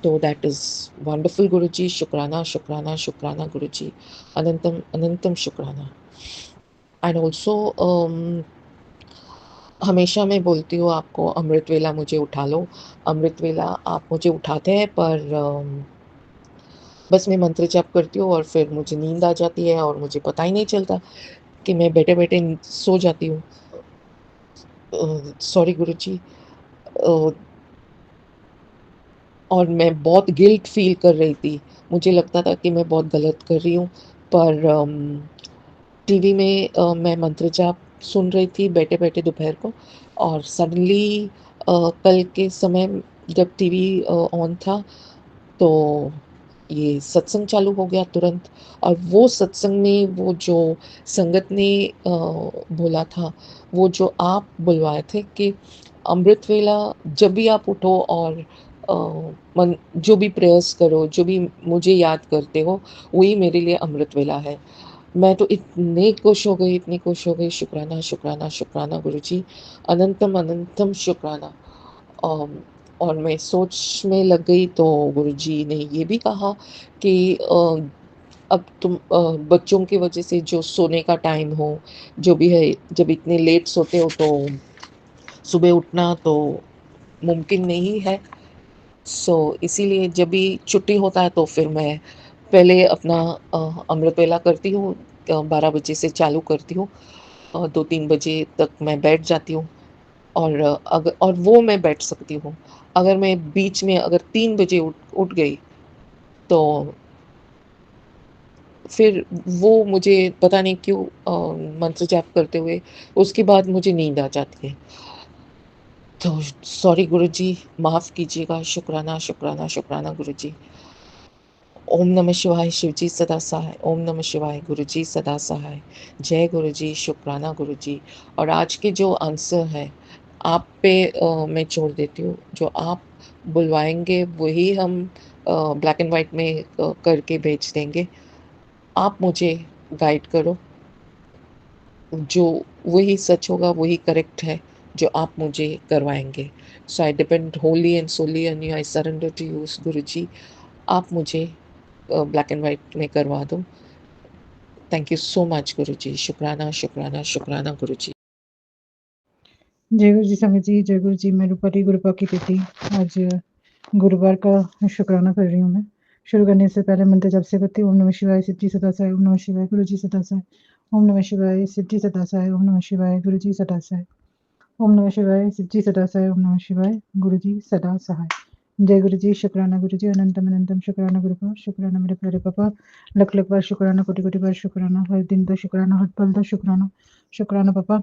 S8: तो दैट इज़ वंडरफुल गुरुजी। शुक्राना, शुक्राना, शुक्राना गुरुजी। अनंतम, अनंतम शुक्राना। एंड ऑल्सो हमेशा मैं बोलती हूँ आपको, अमृत वेला मुझे उठा लो। अमृत वेला आप मुझे उठाते हैं, पर बस मैं मंत्र जाप करती हूँ और फिर मुझे नींद आ जाती है और मुझे पता ही नहीं चलता कि मैं बैठे-बैठे सो जाती हूँ। सॉरी गुरुजी। अ, और मैं बहुत गिल्ट फ़ील कर रही थी। मुझे लगता था कि मैं बहुत गलत कर रही हूँ, पर टीवी में मैं मंत्र जाप सुन रही थी बैठे-बैठे दोपहर को, और सडनली कल के समय जब टीवी ऑन था, तो ये सत्संग चालू हो गया तुरंत। और वो सत्संग में वो जो संगत ने बोला था, वो जो आप बुलवाए थे कि अमृत वेला जब भी आप उठो और अ, जो भी प्रेयर्स करो, जो भी मुझे याद करते हो, वही मेरे लिए अमृत वेला है। मैं तो इतनी खुश हो गई, इतनी खुश हो गई। शुक्राना, शुक्राना, शुक्राना गुरुजी। अनंतम, अनंतम शुक्राना। अम, और मैं सोच में लग गई, तो गुरुजी ने ये भी कहा कि अब तुम बच्चों की वजह से जो सोने का टाइम हो, जो भी है, जब इतने लेट सोते हो तो सुबह उठना तो मुमकिन नहीं है। इसीलिए जब भी छुट्टी होता है तो फिर मैं पहले अपना अमृत वेला करती हूँ। 12 बजे से चालू करती हूँ, 2-3 बजे तक मैं बैठ जाती हूँ। और वो मैं बैठ सकती हूँ। अगर मैं बीच में अगर 3 बजे उठ गई, तो फिर वो मुझे पता नहीं क्यों मंत्र जाप करते हुए उसके बाद मुझे नींद आ जाती है। तो सॉरी गुरुजी, माफ़ कीजिएगा। शुक्राना, शुक्राना, शुक्राना गुरुजी। ओम नमः शिवाय, शिवजी सदा सहाय। ओम नमः शिवाय, गुरुजी सदा सहाय। जय गुरुजी, शुक्राना गुरुजी। और आज के जो आंसर है, आप पे मैं छोड़ देती हूँ। जो आप बुलवाएँगे वही हम ब्लैक एंड व्हाइट में करके भेज देंगे। आप मुझे गाइड करो, जो वही सच होगा, वही करेक्ट है, जो आप मुझे करवाएँगे। So I depend wholly and solely on you, I surrender to you गुरुजी। आप मुझे ब्लैक एंड व्हाइट में करवा दो। थैंक यू सो मच गुरुजी। शुक्राना, शुक्राना, शुक्राना गुरुजी।
S2: जय गुरु जी संगत जी, जय गुरु जी। मैं रूपाली गुरुपा की तिथि आज गुरुवार का शुक्राना कर रही हूँ। मैं शुरू करने से पहले मंत्र जप से करती हूँ। ओम नमः शिवाय, सिद्धि सदा साई। ओम नमः शिवाय, गुरु जी सदा साई। ओम नमः शिवाय, सिद्धि सदा साई। ओम नमः शिवाय, गुरु जी सदा साई। ओम नमः शिवाय, सिद्धि सदा साई। ओम नमः शिवाय, गुरु जी सदा सहाय। जय गुरु जी, शुक्राना गुरु जी। अनंतम अनंतम शुक्राना गुरुपा, शुक्राना मेरे प्यारे पापा। लख लख बार शुक्राना, कोटि कोटि बार शुक्राना। हर दिन का शुक्राना, हर पल का शुक्राना। शुक्राना पापा।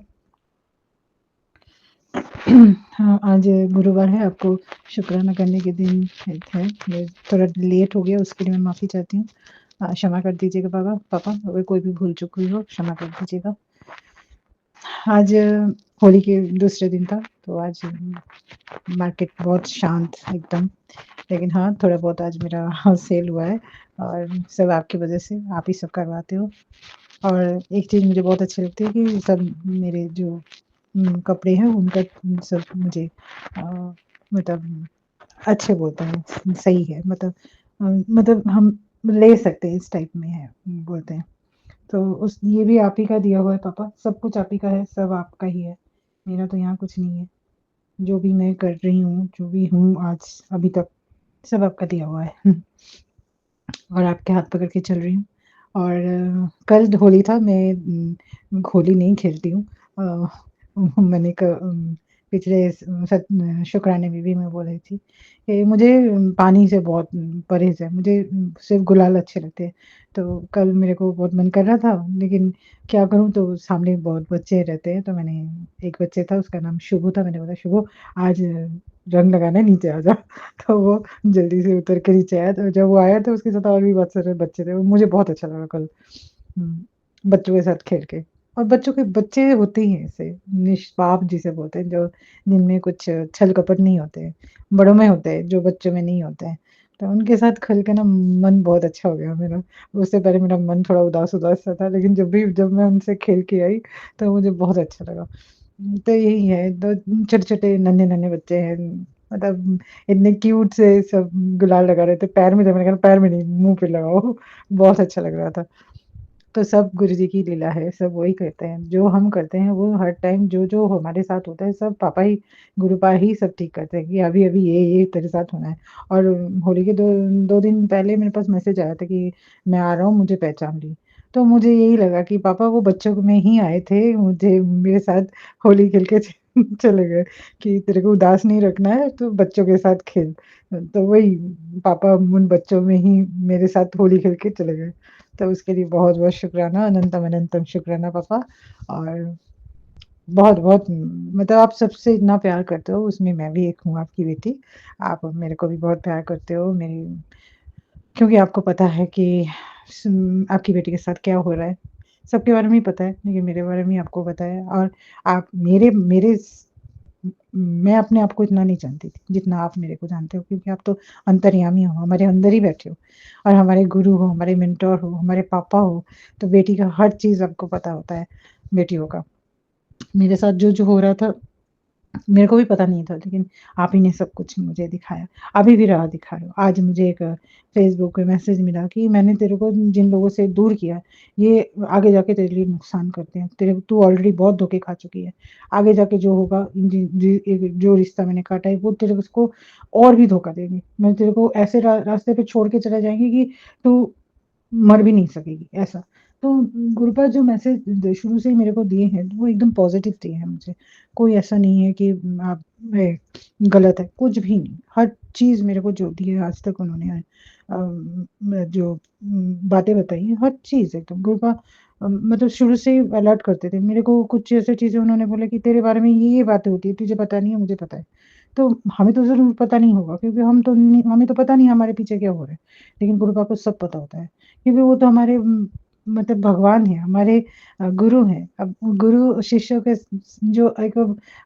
S2: हाँ, आज गुरुवार है, आपको शुक्राना करने के दिन है। ये थोड़ा लेट हो गया, उसके लिए मैं माफ़ी चाहती हूँ। क्षमा कर दीजिएगा पापा, अगर कोई भी भूल चूक हुई हो, क्षमा कर दीजिएगा। आज होली के दूसरे दिन था, तो आज मार्केट बहुत शांत एकदम। लेकिन हाँ, थोड़ा बहुत आज मेरा सेल हुआ है, और सब आपकी वजह से, आप ही सब करवाते हो। और एक चीज़ मुझे बहुत अच्छी लगती है कि सब मेरे जो कपड़े हैं उनका सब मुझे मतलब अच्छे बोलते हैं, सही है, मतलब हम ले सकते हैं, इस टाइप में है बोलते हैं। तो उस ये भी आप ही का दिया हुआ है पापा, सब कुछ आप ही का है, सब आपका ही है। मेरा तो यहाँ कुछ नहीं है। जो भी मैं कर रही हूँ, जो भी हूँ आज अभी तक, सब आपका दिया हुआ है। और आपके हाथ पकड़ के चल रही हूँ। और कल होली था, मैं होली नहीं खेलती हूँ। मैंने पिछले शुक्राने में भी मैं बोल रही थी कि मुझे पानी से बहुत परहेज़ है, मुझे सिर्फ़ गुलाल अच्छे लगते हैं। तो कल मेरे को बहुत मन कर रहा था, लेकिन क्या करूँ, तो सामने बहुत बच्चे रहते हैं, तो मैंने एक बच्चे था, उसका नाम शुभू था, मैंने बोला, "शुभू, आज रंग लगाना है, नीचे आ जा।" तो वो जल्दी से उतर के नीचे आया, तो जब वो आया तो उसके साथ और भी बहुत सारे बच्चे थे, मुझे बहुत अच्छा लगा कल बच्चों के साथ खेल के। और बच्चे होते ही हैं ऐसे, निष्पाप जिसे बोलते हैं, जो जिनमें कुछ छल-कपट नहीं होते हैं, बड़ों में होते हैं, जो बच्चों में नहीं होते हैं। तो उनके साथ खेल के ना मन बहुत अच्छा हो गया मेरा। उससे पहले मेरा मन थोड़ा उदास-उदास सा था, लेकिन जब मैं उनसे खेल के आई, तो मुझे बहुत अच्छा लगा। तो यही है, 2 छोटे-छोटे, नन्हे-नन्हे बच्चे हैं, मतलब इतने क्यूट से सब गुलाल लगा रहे थे, पैर में थे, मैंने कहा पैर में नहीं, मुँह पे लगाओ, बहुत अच्छा लग रहा था। तो सब गुरुजी की लीला है, सब वही करते हैं। जो हम करते हैं वो हर टाइम जो हमारे साथ होता है, सब पापा ही, गुरुपा ही सब ठीक करते हैं कि अभी-अभी ये तेरे साथ होना है। और होली के 2 दिन पहले मेरे पास मैसेज आया था कि मैं आ रहा हूँ, मुझे पहचान ली। तो मुझे यही लगा कि पापा वो बच्चों में ही आए थे, मुझे मेरे साथ होली खेल के चले गए कि तेरे को उदास नहीं रखना है, तो बच्चों के साथ खेल। तो वही पापा उन बच्चों में ही मेरे साथ होली खेल के चले गए। तो उसके लिए बहुत-बहुत शुक्राना, अनंतम अनंतम शुक्राना पापा। और बहुत-बहुत मतलब आप सबसे इतना प्यार करते हो, उसमें मैं भी एक हूँ, आपकी बेटी। आप मेरे को भी बहुत प्यार करते हो, मेरी, क्योंकि आपको पता है कि आपकी बेटी के साथ क्या हो रहा है। सबके बारे में ही पता है, लेकिन मेरे बारे में ही आपको पता है। और आप मेरे मेरे स मैं अपने आप को इतना नहीं जानती थी, जितना आप मेरे को जानते हो, क्योंकि आप तो अंतर्यामी हो, हमारे अंदर ही बैठे हो, और हमारे गुरु हो, हमारे मेंटर हो, हमारे पापा हो, तो बेटी का हर चीज़ आपको पता होता है, बेटियों का। मेरे साथ जो हो रहा था, मेरे को भी पता नहीं था, लेकिन आप ही ने सब कुछ मुझे दिखाया। अभी भी राह दिखा रहे हो। आज मुझे एक फ़ेसबुक पे मैसेज मिला कि मैंने तेरे को जिन लोगों से दूर किया, ये आगे जाके तेरे लिए नुकसान करते हैं। तेरे तू ऑलरेडी बहुत धोखे खा चुकी है। आगे जाके जो होगा, जो रिश्ता मैंने काटा है, वो तेरे को उसको और भी धोखा देंगे। मैं तेरे को ऐसे रास्ते पे छोड़ के चले जाएँगे कि तू मर भी नहीं सकेगी, ऐसा। तो गुरुपाद जो मैसेज शुरू से ही मेरे को दिए हैं, वो एकदम पॉज़िटिव दिए हैं मुझे। कोई ऐसा नहीं है कि आप गलत है, कुछ भी नहीं। हर चीज़ मेरे को जो दी है आज तक उन्होंने जो बातें बताई हैं, हर चीज़ एकदम गुरुपा मतलब शुरू से ही अलर्ट करते थे। मेरे को कुछ ऐसी चीज़ें उन्होंने बोला कि तेरे बारे में ये बातें होती है, तुझे पता नहीं है, मुझे पता है। तो हमें तो ज़रूर पता नहीं होगा, क्योंकि हमें तो पता नहीं हमारे पीछे क्या हो रहा है। लेकिन गुरुपा को सब पता होता है। क्योंकि वो तो हमारे मतलब भगवान हैं, हमारे गुरु हैं। अब गुरु शिष्यों के जो एक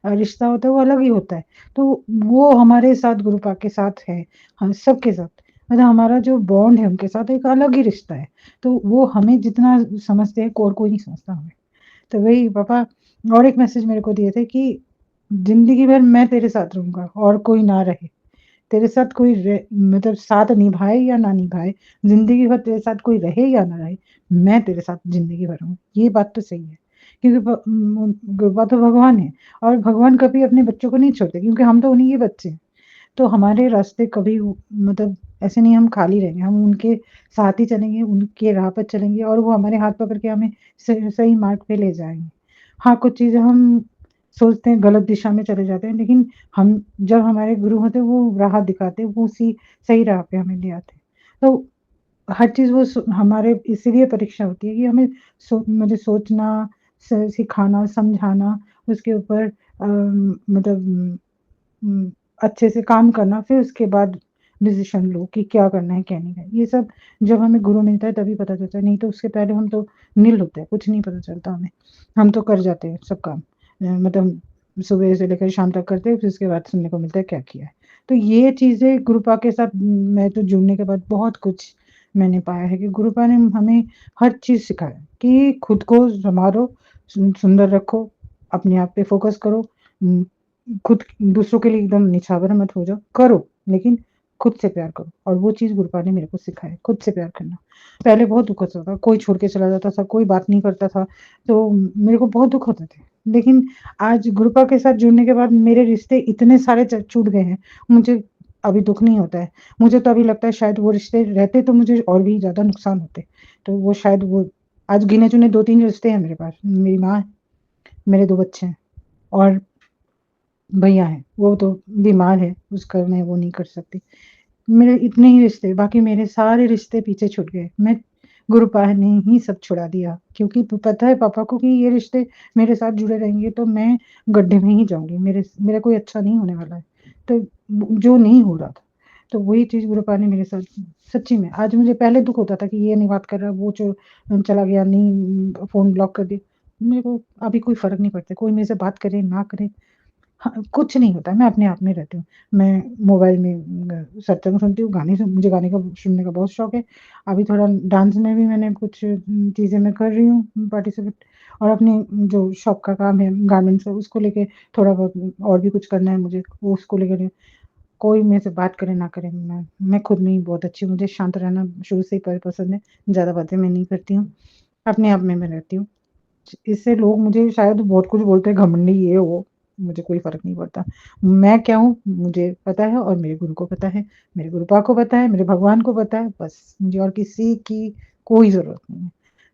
S2: रिश्ता होता है, वो अलग ही होता है। तो वो हमारे साथ गुरुपा के साथ है, हम सबके साथ। मतलब हमारा जो बॉन्ड है उनके साथ, एक अलग ही रिश्ता है। तो वो हमें जितना समझते हैं, और कोई नहीं समझता हमें। तो वही पापा और एक मैसेज मेरे को दिए थे कि ज़िंदगी भर मैं तेरे साथ रहूँगा और कोई ना रहे। तेरे साथ कोई मतलब साथ निभाए या ना निभाए, ज़िंदगी भर तेरे साथ कोई रहे या ना रहे, मैं तेरे साथ ज़िंदगी भर हूँ। ये बात तो सही है, क्योंकि गुरुबा तो भगवान है, और भगवान कभी अपने बच्चों को नहीं छोड़ते, क्योंकि हम तो उन्हीं के बच्चे हैं। तो हमारे रास्ते कभी मतलब ऐसे नहीं हम खाली रहेंगे, हम उनके साथ ही चलेंगे, उनके राह पर चलेंगे, और वो हमारे हाथ पकड़ के हमें सही मार्ग पे ले जाएँगे। हाँ, कुछ चीज़ें हम सोचते हैं गलत दिशा में चले जाते हैं, लेकिन हम जब हमारे गुरु होते हैं, वो राह दिखाते हैं, वो उसी सही राह पे हमें ले आते हैं। तो हर चीज़ वो हमारे इसीलिए परीक्षा होती है कि हमें मतलब सोचना, सिखाना, समझाना, उसके ऊपर मतलब अच्छे से काम करना, फिर उसके बाद डिसीज़न लो कि क्या करना है, क्या नहीं करना है। ये सब जब हमें गुरु मिलता है तभी पता चलता है, नहीं तो उसके पहले हम तो नील होते हैं, कुछ नहीं पता चलता हमें। हम तो कर जाते हैं सब काम। मतलब सुबह से लेकर शाम तक करते हैं, फिर उसके बाद सुनने को मिलता है क्या किया है। तो ये चीज़ें गुरुपा के साथ मैं तो जुड़ने के बाद बहुत कुछ मैंने पाया है कि गुरुपा ने हमें हर चीज़ सिखाया कि खुद को सँवारो, सुंदर रखो, अपने आप पे फ़ोकस करो, उम, खुद दूसरों के लिए एकदम निछावर मत हो जाओ, करो, लेकिन खुद से प्यार करो, और वो चीज़ गुरुपा ने मेरे को सिखाया, खुद से प्यार करना। पहले बहुत दुःख होता था, कोई छोड़ के चला जाता था, कोई बात नहीं करता था, तो मेरे को बहुत दुःख होते थे। लेकिन आज गुरुपा के साथ जुड़ने के बाद मेरे रिश्ते इतने सारे छूट गए हैं, मुझे अभी दुःख नहीं होता है। मुझे तो अभी लगता है शायद वो रिश्ते रहते तो मुझे और भी ज़्यादा नुकसान होते। तो वो शायद वो आज गिने-चुने 2-3 रिश्ते हैं मेरे पास। मेरी माँ है, मेरे 2 बच्चे हैं, और
S9: भैया हैं, वो तो बीमार है, उसका मैं वो नहीं कर सकती। मेरे इतने ही रिश्ते, बाकी मेरे सारे रिश्ते पीछे छूट गए। मैं गुरुपा ने ही सब छुड़ा दिया, क्योंकि पता है पापा को कि ये रिश्ते मेरे साथ जुड़े रहेंगे तो मैं गड्ढे में ही जाऊँगी, मेरा कोई अच्छा नहीं होने वाला है। तो जो नहीं हो रहा था, तो वही चीज़ गुरुपा ने मेरे साथ सच्ची में आज मुझे पहले दुःख होता था कि ये नहीं बात कर रहा, वो जो चला गया, नहीं फ़ोन ब्लॉक कर दिया। मेरे को अभी कोई फ़र्क नहीं पड़ता, कोई मेरे से बात करे, ना करे, हाँ, कुछ नहीं होता, मैं अपने आप में रहती हूँ। मैं मोबाइल में सत्संग सुनती हूँ, मुझे गाने का सुनने का बहुत शौक है। अभी थोड़ा डांस में भी मैंने कुछ चीज़ें मैं कर रही हूँ पार्टिसिपेट, और अपने जो शॉप का काम है गारमेंट्स का, उसको लेके थोड़ा बहुत और भी कुछ करना है मुझे, वो उसको लेकर कोई मेरे से बात करे ना करे, मैं खुद में ही बहुत अच्छी हूँ। मुझे शांत रहना शुरू से ही पसंद है, ज़्यादा बातें मैं नहीं करती हूँ, अपने आप में मैं रहती हूँ। इससे लोग मुझे शायद बहुत कुछ बोलते हैं, घमंडी ये वो, मुझे कोई फ़र्क नहीं पड़ता। मैं क्या हूँ मुझे पता है, और मेरे गुरु को पता है, मेरे गुरुपा को पता है, मेरे भगवान को पता है, बस मुझे और किसी की कोई ज़रूरत नहीं है।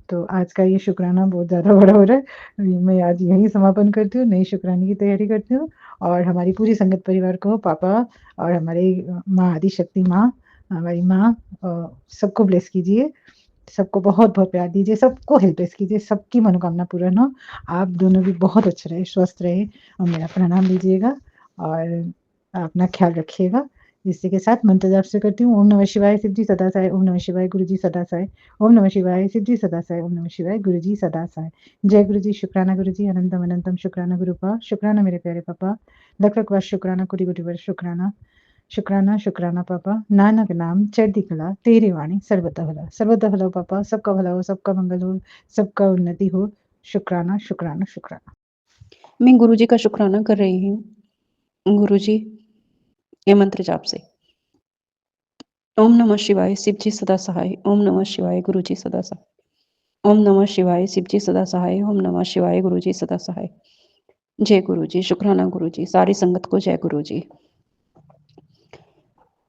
S9: तो आज का ये शुक्राना बहुत ज़्यादा बड़ा हो रहा है। मैं आज यहीं समापन करती हूँ, नई शुक्राने की तैयारी करती हूँ, और हमारी पूरी संगत परिवार को, पापा और हमारी माँ आदिशक्ति माँ, हमारी माँ सबको ब्लेस कीजिए। सबको बहुत-बहुत प्यार दीजिए, सबको हेल्पेस कीजिए, सबकी मनोकामना पूर्ण हो। आप दोनों भी बहुत अच्छे रहे, स्वस्थ रहे, और मेरा प्रणाम लीजिएगा और अपना ख़्याल रखिएगा। इसी के साथ मंत्र जाप से करती हूँ। ओम नमः शिवाय, शिव जी सदा सहाय, ओम नमः शिवाय, गुरु जी सदा सहाय, ओम नमः शिवाय, शिव जी सदा सहाय, ओम नमः शिवाय, गुरु जी सदा सहाय। जय गुरु जी, शुक्राना गुरु जी, अनंतम अनंतम शुक्राना गुरुपा, शुक्राना मेरे प्यारे पापा, लख-लख बार शुक्राना, कोटि-कोटि बार शुक्राना। शुक्राना शुक्राना पापा, नानक नाम चढ़ती कला, तेरी वाणी सर्वदा भला हो पापा, सबका भला हो, सबका मंगल हो, सबका उन्नति हो। शुक्राना शुक्राना शुक्राना।
S7: मैं गुरुजी का शुक्राना कर रही हूँ। गुरुजी, ये मंत्र जाप से। ओम नमः शिवाय, शिव जी सदा सहाय, ओम नमः शिवाय, गुरु जी सदा सहाय, ओम नमः शिवाय, शिव जी सदा सहाय, ओम नमः शिवाय, गुरु जी सदा सहाय। जय गुरु जी, शुक्राना गुरु जी, सारी संगत को जय गुरु जी।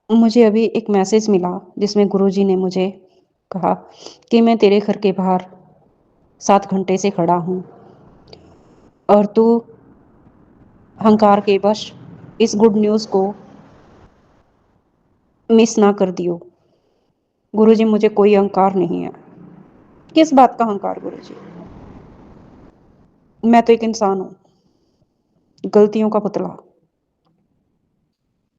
S7: मुझे अभी एक मैसेज मिला जिसमें गुरुजी ने मुझे कहा कि मैं तेरे घर के बाहर 7 घंटे से खड़ा हूँ और तू अहंकार के वश इस गुड न्यूज़ को मिस ना कर दियो। गुरुजी, मुझे कोई अहंकार नहीं है। किस बात का अहंकार गुरुजी? मैं तो एक इंसान हूँ, गलतियों का पुतला।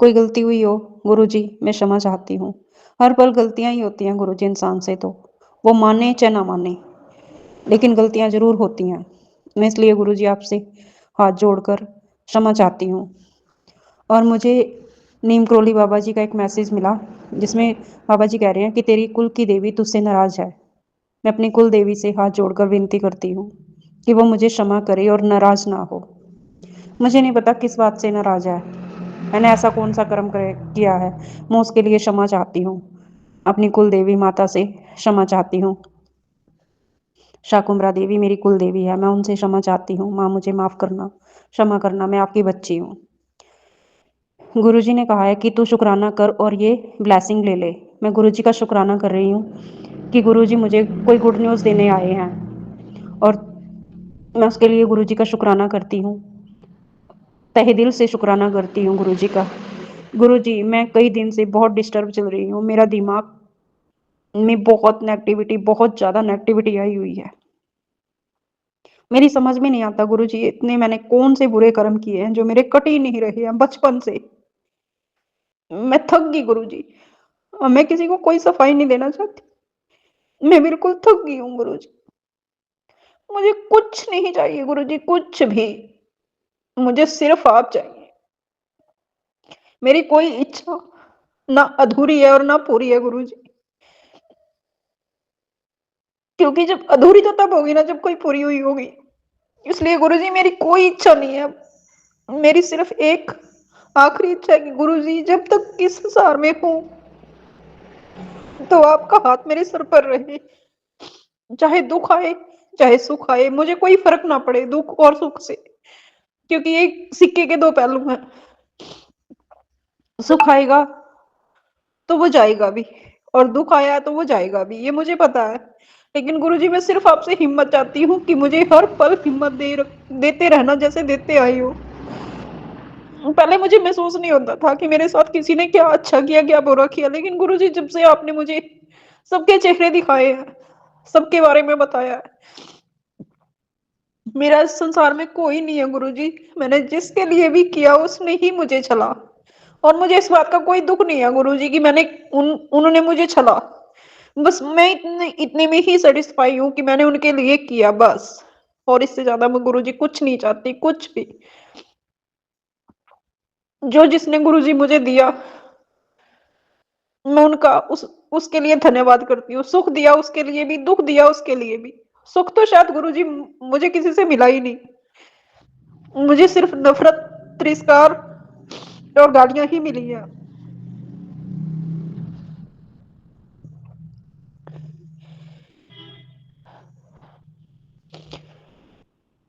S7: कोई गलती हुई हो गुरुजी, मैं क्षमा चाहती हूँ। हर पल गलतियाँ ही होती हैं गुरुजी इंसान से, तो वो माने चाहे ना माने, लेकिन गलतियाँ ज़रूर होती हैं। मैं इसलिए गुरुजी आपसे हाथ जोड़कर क्षमा चाहती हूँ। और मुझे नीम करोली बाबा जी का एक मैसेज मिला जिसमें बाबा जी कह रहे हैं कि तेरी कुल की देवी तुझसे नाराज़ है। मैं अपनी कुल देवी से हाथ जोड़कर विनती करती हूँ कि वो मुझे क्षमा करे और नाराज़ ना हो। मुझे नहीं पता किस बात से नाराज़ है, मैंने ऐसा कौन सा कर्म किया है, मैं उसके लिए क्षमा चाहती हूँ। अपनी कुल देवी माता से क्षमा चाहती हूँ। शाकुंभला देवी मेरी कुल देवी है, मैं उनसे क्षमा चाहती हूँ। माँ, मुझे माफ़ करना, क्षमा करना, मैं आपकी बच्ची हूँ। गुरुजी ने कहा है कि तू शुक्राना कर और ये ब्लेसिंग ले ले। मैं गुरुजी का शुक्राना कर रही हूँ कि गुरुजी मुझे कोई गुड न्यूज़ देने आए हैं, और मैं उसके लिए गुरुजी का शुक्राना करती हूँ। तहे दिल से शुक्राना करती हूँ गुरुजी का। गुरुजी, मैं कई दिन से बहुत डिस्टर्ब चल रही हूँ। मेरा दिमाग में बहुत नेगेटिविटी, बहुत ज़्यादा नेगेटिविटी आई हुई है। मेरी समझ में नहीं आता गुरुजी, इतने मैंने कौन से बुरे कर्म किए हैं जो मेरे कट ही नहीं रहे हैं बचपन से। मैं थक गई गुरुजी, और मैं किसी को कोई सफाई नहीं देना चाहती। मैं बिल्कुल थक गई हूँ गुरुजी। मुझे कुछ नहीं चाहिए गुरुजी, कुछ भी। मुझे सिर्फ आप चाहिए। मेरी कोई इच्छा ना अधूरी है और ना पूरी है गुरुजी, क्योंकि जब अधूरी तो तब होगी ना जब कोई पूरी हुई होगी। इसलिए गुरुजी, मेरी कोई इच्छा नहीं है। मेरी सिर्फ एक आखिरी इच्छा है कि गुरुजी, जब तक इस संसार में हूँ तो आपका हाथ मेरे सर पर रहे। चाहे दुख आए, चाहे सुख आए, मुझे कोई फर्क ना पड़े दुख और सुख से, क्योंकि ये सिक्के के दो पहलू हैं। सुख आएगा तो वो जाएगा भी, और दुख आया तो वो जाएगा भी, ये मुझे पता है। लेकिन गुरुजी, मैं सिर्फ आपसे हिम्मत चाहती हूँ कि मुझे हर पल हिम्मत देते रहना जैसे देते आई हो।
S10: पहले मुझे महसूस नहीं होता था कि मेरे साथ किसी ने क्या अच्छा किया, क्या बुरा किया, लेकिन गुरुजी जब से आपने मुझे सबके चेहरे दिखाए हैं, सबके बारे में बताया है, मेरा इस संसार में कोई नहीं है गुरुजी। मैंने जिसके लिए भी किया उसने ही मुझे छला, और मुझे इस बात का कोई दुख नहीं है गुरुजी कि उन्होंने मुझे छला। बस मैं इतने में ही सेटिस्फाई हूँ कि मैंने उनके लिए किया बस, और इससे ज्यादा मैं गुरुजी कुछ नहीं चाहती, कुछ भी। जो जिसने गुरुजी मुझे दिया, मैं उनका उसके लिए धन्यवाद करती हूँ। सुख दिया उसके लिए भी, दुख दिया उसके लिए भी। सुख तो शायद गुरुजी मुझे किसी से मिला ही नहीं, मुझे सिर्फ नफरत, तिरस्कार और गालियां ही मिली है।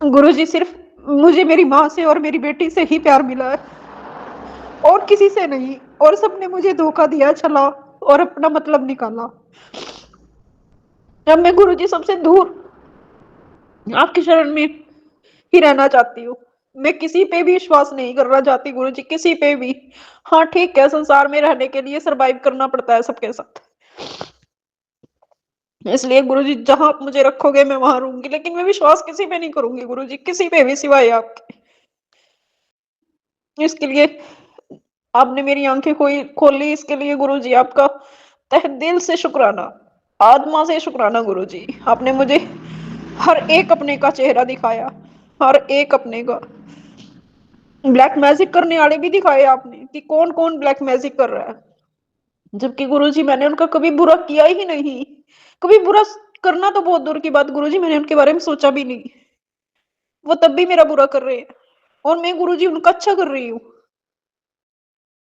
S10: गुरुजी सिर्फ मुझे मेरी माँ से और मेरी बेटी से ही प्यार मिला है, और किसी से नहीं। और सबने मुझे धोखा दिया, छला और अपना मतलब निकाला। अब मैं गुरुजी सबसे दूर आपकी शरण में ही रहना चाहती हूँ। मैं किसी पे भी विश्वास नहीं करना चाहती गुरुजी, किसी पे भी। हाँ ठीक है, संसार में रहने के लिए सरवाइव करना पड़ता है सबके साथ, इसलिए गुरुजी जहां आप मुझे रखोगे मैं वहां रहूंगी, लेकिन मैं विश्वास किसी पे नहीं करूंगी गुरुजी, किसी पे भी सिवाय आपके। इसके लिए आपने मेरी आंखें खोल ली, इसके लिए गुरुजी आपका तहे दिल से शुक्राना, आत्मा से शुक्राना गुरुजी। आपने मुझे हर एक अपने का चेहरा दिखाया, हर एक अपने का। ब्लैक मैजिक करने वाले भी दिखाए आपने कि कौन कौन ब्लैक मैजिक कर रहा है, जबकि गुरुजी मैंने उनका कभी बुरा किया ही नहीं। कभी बुरा करना तो बहुत दूर की बात गुरुजी, मैंने उनके बारे में सोचा भी नहीं। वो तब भी मेरा बुरा कर रहे हैं, और मैं गुरुजी उनका अच्छा कर रही हूँ,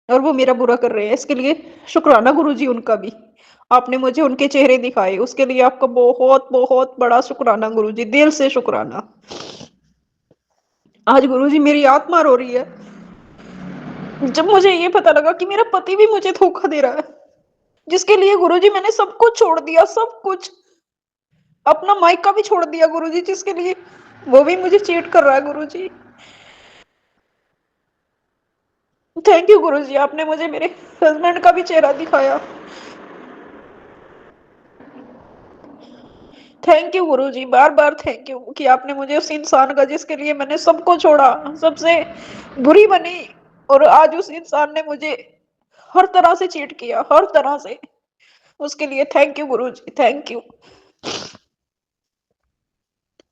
S10: और वो मेरा बुरा कर रहे हैं। इसके लिए शुक्राना गुरुजी उनका भी। आपने मुझे उनके चेहरे दिखाए, उसके लिए आपका बहुत बहुत बड़ा शुक्राना गुरुजी, दिल से शुक्राना। आज गुरुजी मेरी आत्मा रो रही है, जब मुझे ये पता लगा कि मेरा पति भी मुझे धोखा दे रहा है, जिसके लिए गुरुजी मैंने सब कुछ छोड़ दिया, सब कुछ, अपना मायका भी छोड़ दिया गुरुजी, जिसके लिए वो भी मुझे चीट कर रहा है गुरुजी। थैंक यू गुरुजी, आपने मुझे मेरे हस्बैंड का भी चेहरा दिखाया। Thank you Guruji, bar bar thank you कि आपने मुझे उस इंसान का, जिसके लिए मैंने सबको छोड़ा, सबसे बुरी बनी, और आज उस इंसान ने मुझे हर तरह से चीट किया, हर तरह से। उसके लिए thank you Guruji, thank you.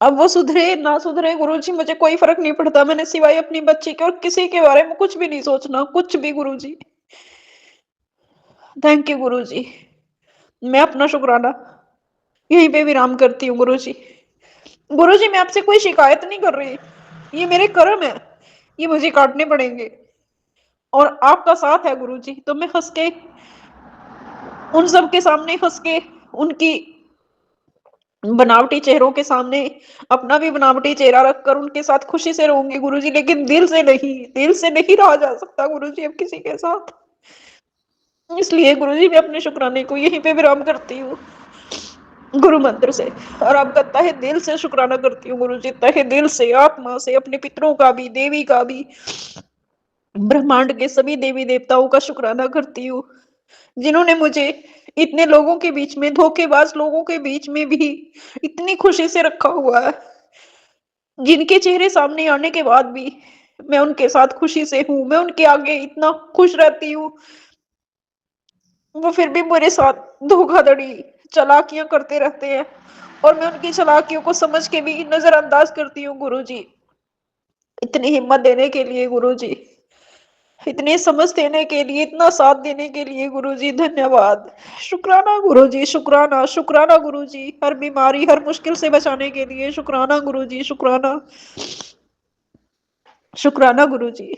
S10: अब वो सुधरे ना सुधरे गुरुजी मुझे कोई फर्क नहीं पड़ता, मैंने सिवाय अपनी बच्ची के और किसी के बारे में कुछ भी नहीं सोचना, कुछ भी गुरुजी। थैंक यू गुरुजी। मैं अपना शुक्राना यहीं पे विराम करती हूँ गुरुजी। गुरुजी मैं आपसे कोई शिकायत नहीं कर रही, ये मेरे कर्म है, ये मुझे काटने पड़ेंगे, और आपका साथ है गुरुजी, तो मैं हंस के उन सब के सामने, हंस के उनकी बनावटी चेहरों के सामने अपना भी बनावटी चेहरा रखकर उनके साथ खुशी से रहूंगी गुरुजी, लेकिन दिल से नहीं, दिल से नहीं रहा जा सकता गुरुजी अब किसी के साथ। इसलिए गुरुजी मैं अपने शुक्राने को यहीं पे विराम करती हूँ गुरु मंत्र से, और आपका तहे दिल से शुक्राना करती हूँ गुरुजी, तहे दिल से, आत्मा से, अपने पितरों का भी, देवी का भी, ब्रह्मांड के सभी देवी देवताओं का शुक्राना करती हूँ, जिन्होंने मुझे इतने लोगों के बीच में, धोखेबाज लोगों के बीच में भी इतनी खुशी से रखा हुआ है, जिनके चेहरे सामने आने के बाद भी मैं उनके साथ खुशी से हूँ, मैं उनके आगे इतना खुश रहती हूँ, वो फिर भी मेरे साथ धोखाधड़ी, चालाकियां करते रहते हैं, और मैं उनकी चालाकियों को समझ के भी नजरअंदाज करती हूँ गुरुजी। इतनी हिम्मत देने के लिए गुरुजी, इतनी समझ देने के लिए, इतना साथ देने के लिए गुरुजी धन्यवाद। शुक्राना गुरुजी, शुक्राना, शुक्राना गुरुजी, हर बीमारी, हर मुश्किल से बचाने के लिए शुक्राना गुरुजी, शुक्राना, शुक्राना गुरुजी।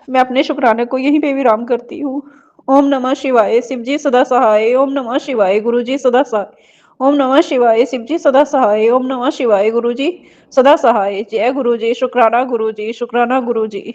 S10: मैं अपने शुक्राने को यहीं पे विराम करती हूँ। ओम नमः शिवाय, शिवजी सदा सहाय। ओम नमः शिवाय, गुरुजी सदा सहाय। ओम नमः शिवाय, शिवजी सदा सहाय। ओम नमः शिवाय, गुरुजी सदा सहाय। जय गुरुजी, शुक्राना गुरुजी, शुक्राना गुरुजी।